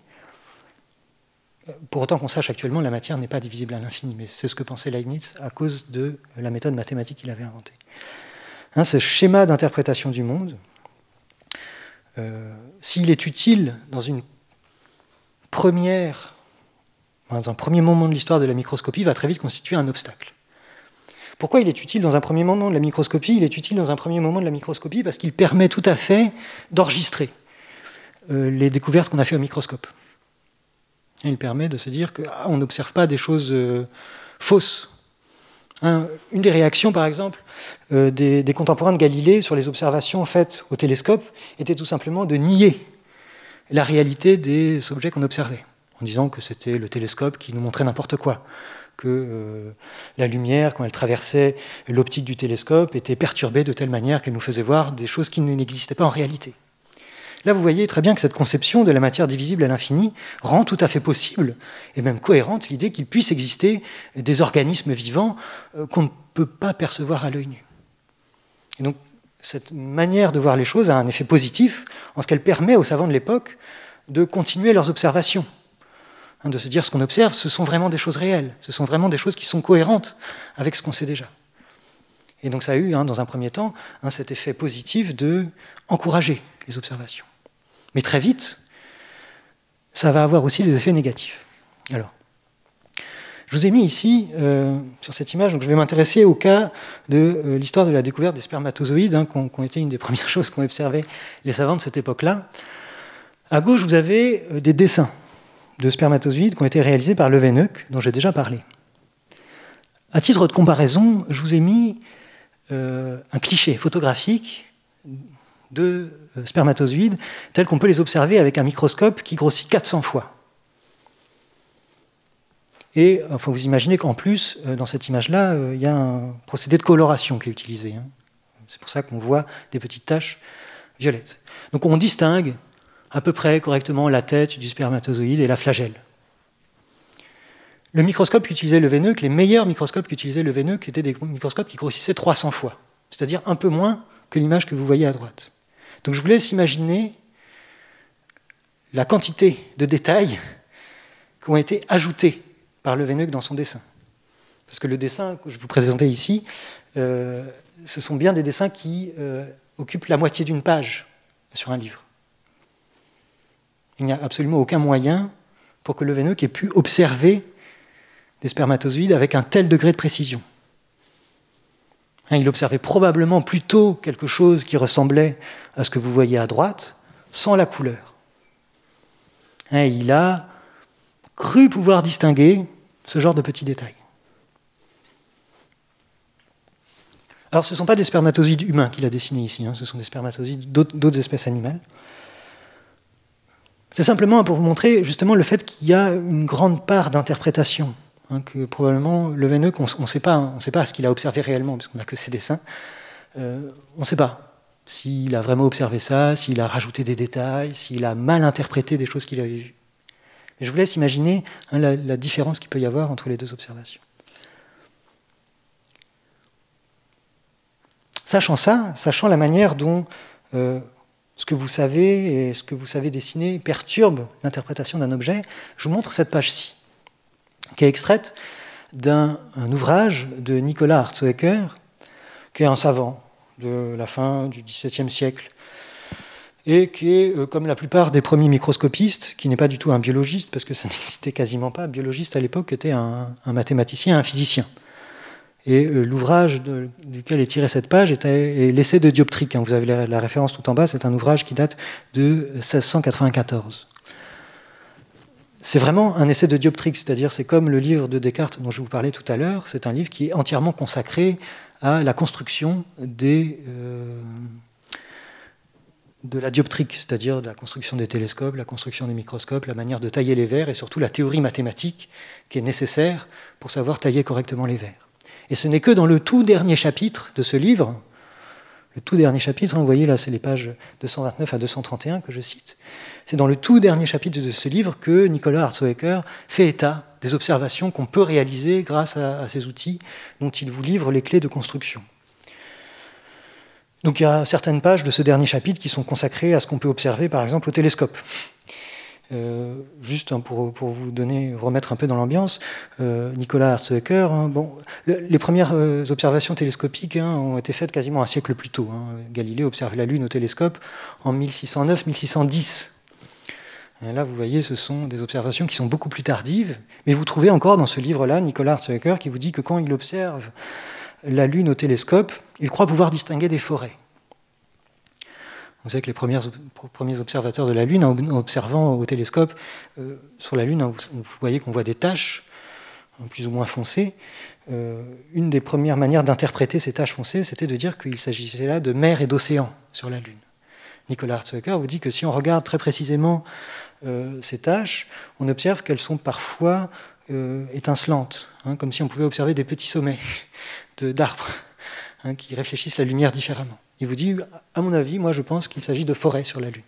Speaker 2: Pour autant qu'on sache actuellement, la matière n'est pas divisible à l'infini, mais c'est ce que pensait Leibniz à cause de la méthode mathématique qu'il avait inventée. Ce schéma d'interprétation du monde, s'il est utile dans un premier moment de l'histoire de la microscopie, va très vite constituer un obstacle. Pourquoi il est utile dans un premier moment de la microscopie? Il est utile dans un premier moment de la microscopie parce qu'il permet tout à fait d'enregistrer les découvertes qu'on a fait au microscope. Et il permet de se dire qu'on n'observe pas des choses fausses. Une des réactions, par exemple, des contemporains de Galilée sur les observations faites au télescope était tout simplement de nier la réalité des objets qu'on observait, en disant que c'était le télescope qui nous montrait n'importe quoi, que la lumière, quand elle traversait l'optique du télescope, était perturbée de telle manière qu'elle nous faisait voir des choses qui n'existaient pas en réalité. Là, vous voyez très bien que cette conception de la matière divisible à l'infini rend tout à fait possible, et même cohérente, l'idée qu'il puisse exister des organismes vivants qu'on ne peut pas percevoir à l'œil nu. Et donc, cette manière de voir les choses a un effet positif en ce qu'elle permet aux savants de l'époque de continuer leurs observations, de se dire ce qu'on observe, ce sont vraiment des choses réelles, ce sont vraiment des choses qui sont cohérentes avec ce qu'on sait déjà. Et donc ça a eu, dans un premier temps, cet effet positif d'encourager les observations. Mais très vite, ça va avoir aussi des effets négatifs. Alors, je vous ai mis ici, sur cette image, donc je vais m'intéresser au cas de l'histoire de la découverte des spermatozoïdes, qui ont été une des premières choses qu'ont observé les savants de cette époque-là. À gauche, vous avez des dessins de spermatozoïdes qui ont été réalisés par Leeuwenhoek, dont j'ai déjà parlé. À titre de comparaison, je vous ai mis un cliché photographique de spermatozoïdes tels qu'on peut les observer avec un microscope qui grossit 400 fois. Et enfin, vous imaginez qu'en plus, dans cette image-là, il y a un procédé de coloration qui est utilisé. C'est pour ça qu'on voit des petites taches violettes. Donc on distingue à peu près correctement la tête du spermatozoïde et la flagelle. Le microscope qu'utilisait Leeuwenhoek, les meilleurs microscopes qu'utilisait Leeuwenhoek étaient des microscopes qui grossissaient 300 fois, c'est-à-dire un peu moins que l'image que vous voyez à droite. Donc je vous laisse imaginer la quantité de détails qui ont été ajoutés par Leeuwenhoek dans son dessin. Parce que le dessin que je vous présentais ici, ce sont bien des dessins qui occupent la moitié d'une page sur un livre. Il n'y a absolument aucun moyen pour que Leeuwenhoek ait pu observer des spermatozoïdes avec un tel degré de précision. Il observait probablement plutôt quelque chose qui ressemblait à ce que vous voyez à droite, sans la couleur. Il a cru pouvoir distinguer ce genre de petits détails. Alors, ce ne sont pas des spermatozoïdes humains qu'il a dessinés ici, ce sont des spermatozoïdes d'autres espèces animales. C'est simplement pour vous montrer justement le fait qu'il y a une grande part d'interprétation, que probablement Leeuwenhoek, on ne sait pas ce qu'il a observé réellement, parce qu'on n'a que ses dessins. On ne sait pas s'il a vraiment observé ça, s'il a rajouté des détails, s'il a mal interprété des choses qu'il avait vues. Mais je vous laisse imaginer la différence qu'il peut y avoir entre les deux observations. Sachant ça, sachant la manière dont ce que vous savez et ce que vous savez dessiner perturbe l'interprétation d'un objet, je vous montre cette page-ci, qui est extraite d'un ouvrage de Nicolas Hartshöcker, qui est un savant de la fin du XVIIe siècle, et qui est, comme la plupart des premiers microscopistes, qui n'est pas du tout un biologiste, parce que ça n'existait quasiment pas. Un biologiste à l'époque était un mathématicien, un physicien. Et l'ouvrage duquel est tirée cette page est l'essai de dioptrique. Vous avez la référence tout en bas, c'est un ouvrage qui date de 1694. C'est vraiment un essai de dioptrique, c'est-à-dire c'est comme le livre de Descartes dont je vous parlais tout à l'heure, c'est un livre qui est entièrement consacré à la construction des de la dioptrique, c'est-à-dire de la construction des télescopes, la construction des microscopes, la manière de tailler les verres et surtout la théorie mathématique qui est nécessaire pour savoir tailler correctement les verres. Et ce n'est que dans le tout dernier chapitre de ce livre, le tout dernier chapitre, vous voyez là, c'est les pages 229 à 231 que je cite, c'est dans le tout dernier chapitre de ce livre que Nicolas Hartshöecker fait état des observations qu'on peut réaliser grâce à ces outils dont il vous livre les clés de construction. Donc il y a certaines pages de ce dernier chapitre qui sont consacrées à ce qu'on peut observer, par exemple, au télescope. Juste pour vous remettre un peu dans l'ambiance, Nicolas Hartshöecker, les premières observations télescopiques ont été faites quasiment un siècle plus tôt. Galilée observe la Lune au télescope en 1609-1610. Là, vous voyez, ce sont des observations qui sont beaucoup plus tardives, mais vous trouvez encore dans ce livre-là Nicolas Hartshöecker qui vous dit que quand il observe la Lune au télescope, il croit pouvoir distinguer des forêts. Vous savez que les premiers observateurs de la Lune, en observant au télescope sur la Lune, vous voyez qu'on voit des taches plus ou moins foncées. Une des premières manières d'interpréter ces taches foncées, c'était de dire qu'il s'agissait là de mer et d'océan sur la Lune. Nicolas Hartshöecker vous dit que si on regarde très précisément ces taches, on observe qu'elles sont parfois étincelantes, comme si on pouvait observer des petits sommets d'arbres qui réfléchissent la lumière différemment. Il vous dit, à mon avis, moi je pense qu'il s'agit de forêts sur la Lune.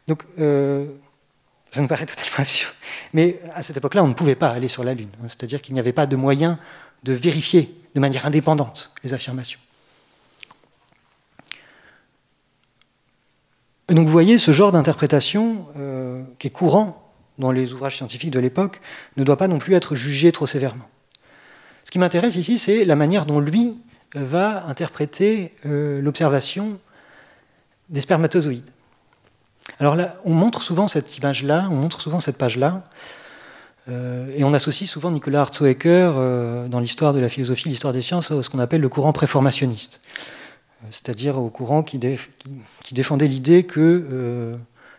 Speaker 2: Donc, ça me paraît totalement absurde. Mais à cette époque-là, on ne pouvait pas aller sur la Lune. C'est-à-dire qu'il n'y avait pas de moyen de vérifier de manière indépendante les affirmations. Et donc vous voyez, ce genre d'interprétation qui est courant dans les ouvrages scientifiques de l'époque ne doit pas non plus être jugé trop sévèrement. Ce qui m'intéresse ici, c'est la manière dont lui va interpréter l'observation des spermatozoïdes. Alors là, on montre souvent cette image-là, on montre souvent cette page-là, et on associe souvent Nicolas Hartshöecker dans l'histoire de la philosophie, l'histoire des sciences, à ce qu'on appelle le courant préformationniste, c'est-à-dire au courant qui défendait l'idée que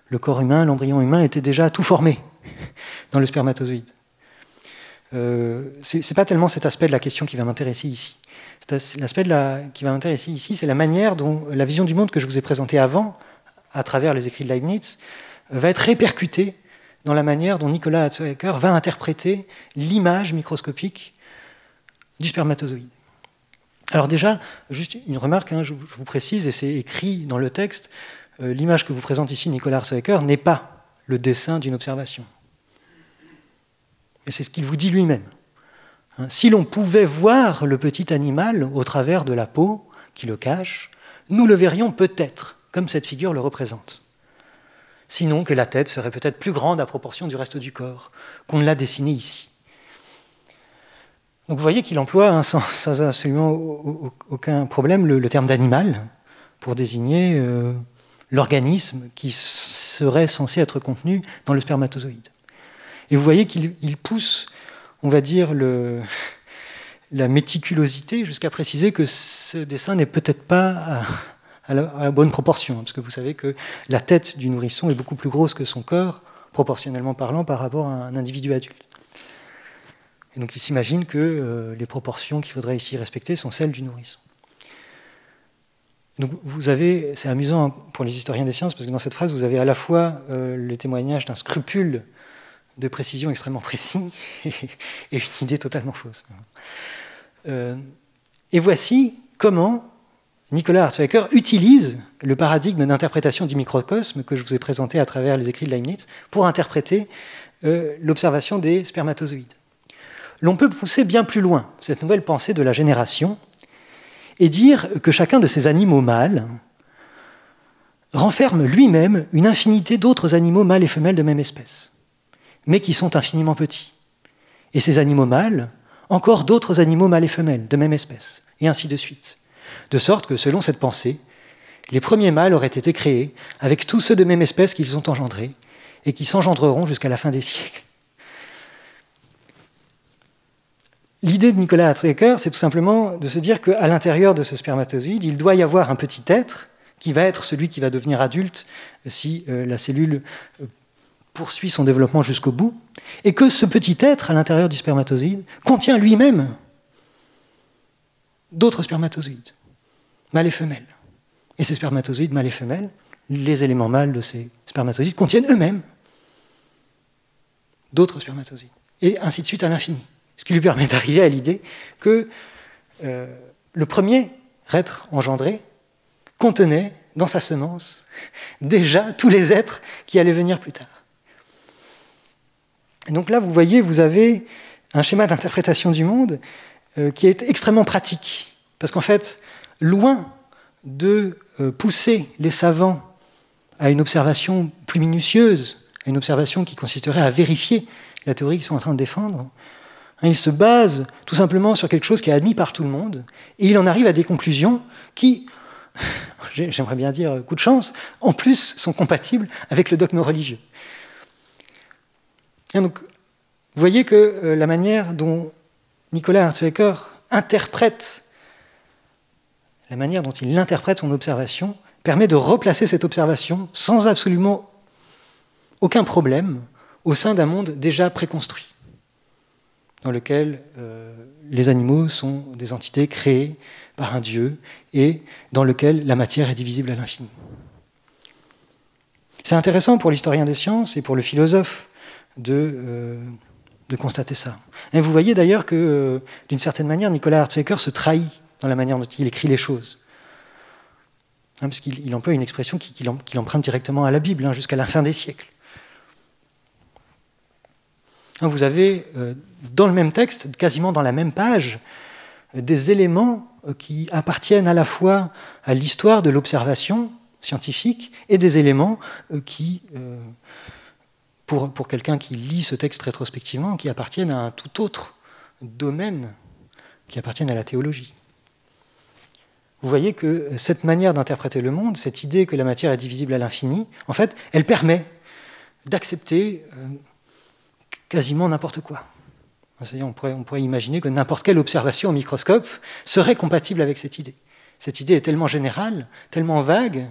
Speaker 2: le corps humain, l'embryon humain, était déjà tout formé dans le spermatozoïde. C'est pas tellement cet aspect de la question qui va m'intéresser ici. L'aspect qui va m'intéresser ici, c'est la manière dont la vision du monde que je vous ai présentée avant, à travers les écrits de Leibniz, va être répercutée dans la manière dont Nicolas Hartshöecker va interpréter l'image microscopique du spermatozoïde. Alors déjà, juste une remarque, je vous précise, et c'est écrit dans le texte, l'image que vous présente ici Nicolas Hartshöecker n'est pas le dessin d'une observation. Et c'est ce qu'il vous dit lui-même. Si l'on pouvait voir le petit animal au travers de la peau qui le cache, nous le verrions peut-être, comme cette figure le représente. Sinon que la tête serait peut-être plus grande à proportion du reste du corps, qu'on ne l'a dessiné ici. Donc vous voyez qu'il emploie sans absolument aucun problème le terme d'animal pour désigner l'organisme qui serait censé être contenu dans le spermatozoïde. Et vous voyez qu'il pousse, on va dire, la méticulosité jusqu'à préciser que ce dessin n'est peut-être pas à la bonne proportion, parce que vous savez que la tête du nourrisson est beaucoup plus grosse que son corps, proportionnellement parlant, par rapport à un individu adulte. Et donc il s'imagine que les proportions qu'il faudrait ici respecter sont celles du nourrisson. Donc c'est amusant pour les historiens des sciences, parce que dans cette phrase, vous avez à la fois le témoignage d'un scrupule de précision extrêmement précis et une idée totalement fausse. Et voici comment Nicolas Hartshöecker utilise le paradigme d'interprétation du microcosme que je vous ai présenté à travers les écrits de Leibniz pour interpréter l'observation des spermatozoïdes. L'on peut pousser bien plus loin cette nouvelle pensée de la génération et dire que chacun de ces animaux mâles renferme lui-même une infinité d'autres animaux mâles et femelles de même espèce, mais qui sont infiniment petits. Et ces animaux mâles, encore d'autres animaux mâles et femelles de même espèce, et ainsi de suite. De sorte que, selon cette pensée, les premiers mâles auraient été créés avec tous ceux de même espèce qu'ils ont engendrés, et qui s'engendreront jusqu'à la fin des siècles. L'idée de Nicolas Hartshöecker, c'est tout simplement de se dire qu'à l'intérieur de ce spermatozoïde, il doit y avoir un petit être qui va être celui qui va devenir adulte si la cellule poursuit son développement jusqu'au bout, et que ce petit être, à l'intérieur du spermatozoïde, contient lui-même d'autres spermatozoïdes, mâles et femelles. Et ces spermatozoïdes, mâles et femelles, les éléments mâles de ces spermatozoïdes contiennent eux-mêmes d'autres spermatozoïdes. Et ainsi de suite à l'infini. Ce qui lui permet d'arriver à l'idée que le premier être engendré contenait dans sa semence déjà tous les êtres qui allaient venir plus tard. Et donc là, vous voyez, vous avez un schéma d'interprétation du monde qui est extrêmement pratique. Parce qu'en fait, loin de pousser les savants à une observation plus minutieuse, à une observation qui consisterait à vérifier la théorie qu'ils sont en train de défendre, ils se basent tout simplement sur quelque chose qui est admis par tout le monde, et il en arrive à des conclusions qui, j'aimerais bien dire coup de chance, en plus sont compatibles avec le dogme religieux. Et donc, vous voyez que la manière dont Nicolas Hartzeker interprète, la manière dont il interprète son observation, permet de replacer cette observation sans absolument aucun problème au sein d'un monde déjà préconstruit, dans lequel les animaux sont des entités créées par un dieu et dans lequel la matière est divisible à l'infini. C'est intéressant pour l'historien des sciences et pour le philosophe de constater ça. Et vous voyez d'ailleurs que, d'une certaine manière, Nicolas Hartzeker se trahit dans la manière dont il écrit les choses. Parce qu'il emploie une expression qu'il emprunte directement à la Bible, jusqu'à la fin des siècles. Vous avez, dans le même texte, quasiment dans la même page, des éléments qui appartiennent à la fois à l'histoire de l'observation scientifique et des éléments qui, pour quelqu'un qui lit ce texte rétrospectivement, qui appartiennent à un tout autre domaine, qui appartiennent à la théologie. Vous voyez que cette manière d'interpréter le monde, cette idée que la matière est divisible à l'infini, en fait, elle permet d'accepter quasiment n'importe quoi. C'est-à-dire, on pourrait imaginer que n'importe quelle observation au microscope serait compatible avec cette idée. Cette idée est tellement générale, tellement vague,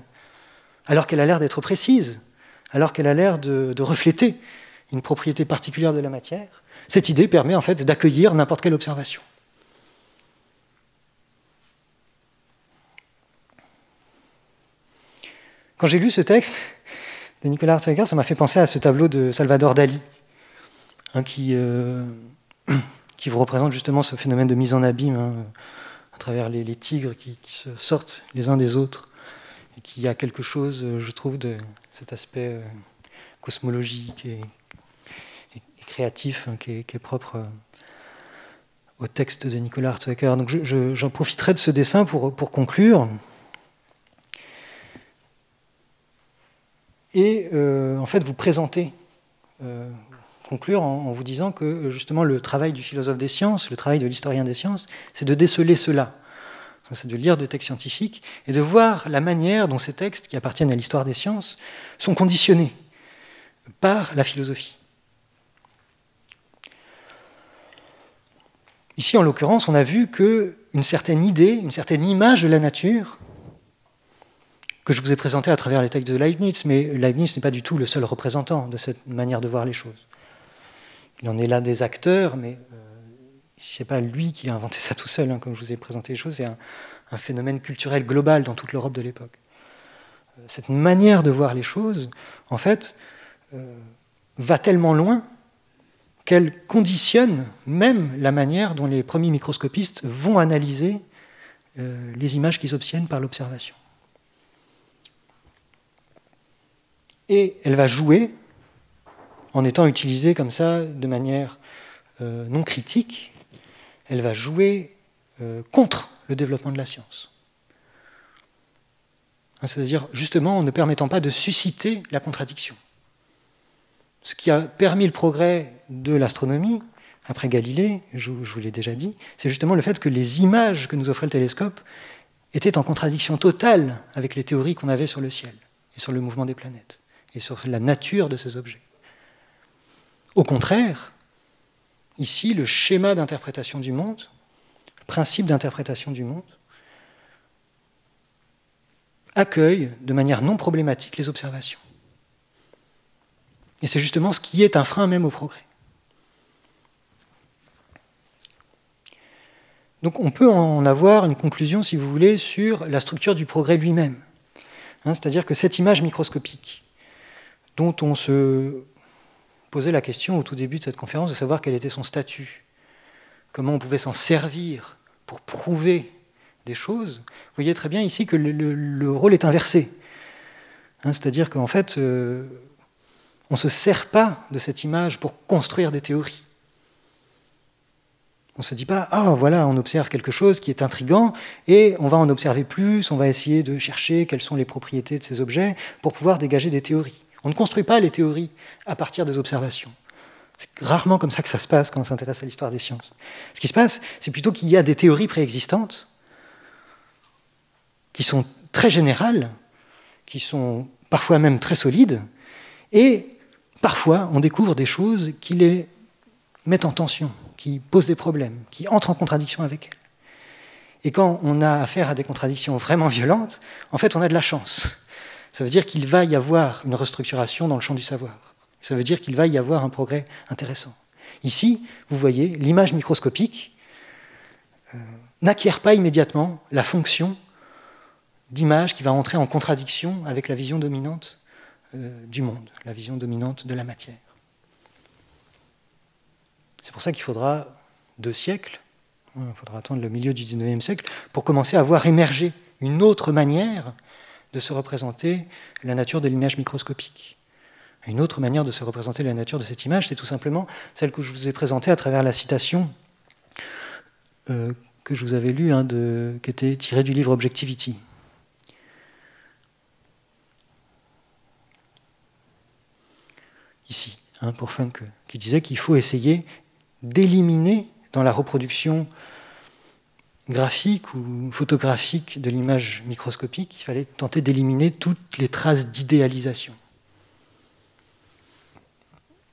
Speaker 2: alors qu'elle a l'air d'être précise, alors qu'elle a l'air de refléter une propriété particulière de la matière. Cette idée permet en fait d'accueillir n'importe quelle observation. Quand j'ai lu ce texte de Nicolas Hartzeker, ça m'a fait penser à ce tableau de Salvador Dali, qui vous représente justement ce phénomène de mise en abîme, à travers les tigres qui se sortent les uns des autres, et qui a quelque chose, je trouve, de cet aspect cosmologique et créatif qui est propre au texte de Nicolas Hartzeker. Donc j'en profiterai de ce dessin pour conclure. Et en fait vous présenter, conclure en vous disant que justement le travail du philosophe des sciences, le travail de l'historien des sciences, c'est de déceler cela. C'est de lire des textes scientifiques et de voir la manière dont ces textes, qui appartiennent à l'histoire des sciences, sont conditionnés par la philosophie. Ici, en l'occurrence, on a vu qu'une certaine idée, une certaine image de la nature, que je vous ai présentée à travers les textes de Leibniz, mais Leibniz n'est pas du tout le seul représentant de cette manière de voir les choses. Il en est l'un des acteurs, mais ce n'est pas lui qui a inventé ça tout seul, comme je vous ai présenté les choses, c'est un phénomène culturel global dans toute l'Europe de l'époque. Cette manière de voir les choses, en fait, va tellement loin qu'elle conditionne même la manière dont les premiers microscopistes vont analyser les images qu'ils obtiennent par l'observation. Et elle va jouer, en étant utilisée comme ça de manière non critique, elle va jouer contre le développement de la science. C'est-à-dire, justement, en ne permettant pas de susciter la contradiction. Ce qui a permis le progrès de l'astronomie, après Galilée, je vous l'ai déjà dit, c'est justement le fait que les images que nous offrait le télescope étaient en contradiction totale avec les théories qu'on avait sur le ciel, et sur le mouvement des planètes, et sur la nature de ces objets. Au contraire, ici, le schéma d'interprétation du monde, le principe d'interprétation du monde, accueille de manière non problématique les observations. Et c'est justement ce qui est un frein même au progrès. Donc on peut en avoir une conclusion, si vous voulez, sur la structure du progrès lui-même. C'est-à-dire que cette image microscopique, dont on se posait la question au tout début de cette conférence, de savoir quel était son statut, comment on pouvait s'en servir pour prouver des choses, vous voyez très bien ici que le rôle est inversé. C'est-à-dire qu'en fait, on ne se sert pas de cette image pour construire des théories. On ne se dit pas, ah voilà, on observe quelque chose qui est intriguant, et on va en observer plus, on va essayer de chercher quelles sont les propriétés de ces objets pour pouvoir dégager des théories. On ne construit pas les théories à partir des observations. C'est rarement comme ça que ça se passe quand on s'intéresse à l'histoire des sciences. Ce qui se passe, c'est plutôt qu'il y a des théories préexistantes qui sont très générales, qui sont parfois même très solides, et parfois on découvre des choses qui les mettent en tension, qui posent des problèmes, qui entrent en contradiction avec elles. Et quand on a affaire à des contradictions vraiment violentes, en fait on a de la chance. Ça veut dire qu'il va y avoir une restructuration dans le champ du savoir. Ça veut dire qu'il va y avoir un progrès intéressant. Ici, vous voyez, l'image microscopique n'acquiert pas immédiatement la fonction d'image qui va entrer en contradiction avec la vision dominante du monde, la vision dominante de la matière. C'est pour ça qu'il faudra 2 siècles, il faudra attendre le milieu du XIXe siècle, pour commencer à voir émerger une autre manière de se représenter la nature de l'image microscopique. Une autre manière de se représenter la nature de cette image, c'est tout simplement celle que je vous ai présentée à travers la citation que je vous avais lue, qui était tirée du livre Objectivity. Ici, pour Funke, qui disait qu'il faut essayer d'éliminer dans la reproduction graphique ou photographique de l'image microscopique, il fallait tenter d'éliminer toutes les traces d'idéalisation.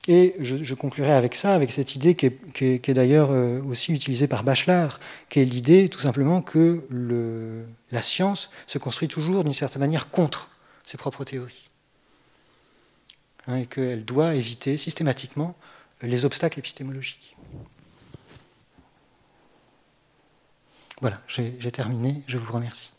Speaker 2: Et je conclurai avec ça, avec cette idée qui est d'ailleurs aussi utilisée par Bachelard, qui est l'idée tout simplement que la science se construit toujours d'une certaine manière contre ses propres théories. Et qu'elle doit éviter systématiquement les obstacles épistémologiques. Voilà, j'ai terminé, je vous remercie.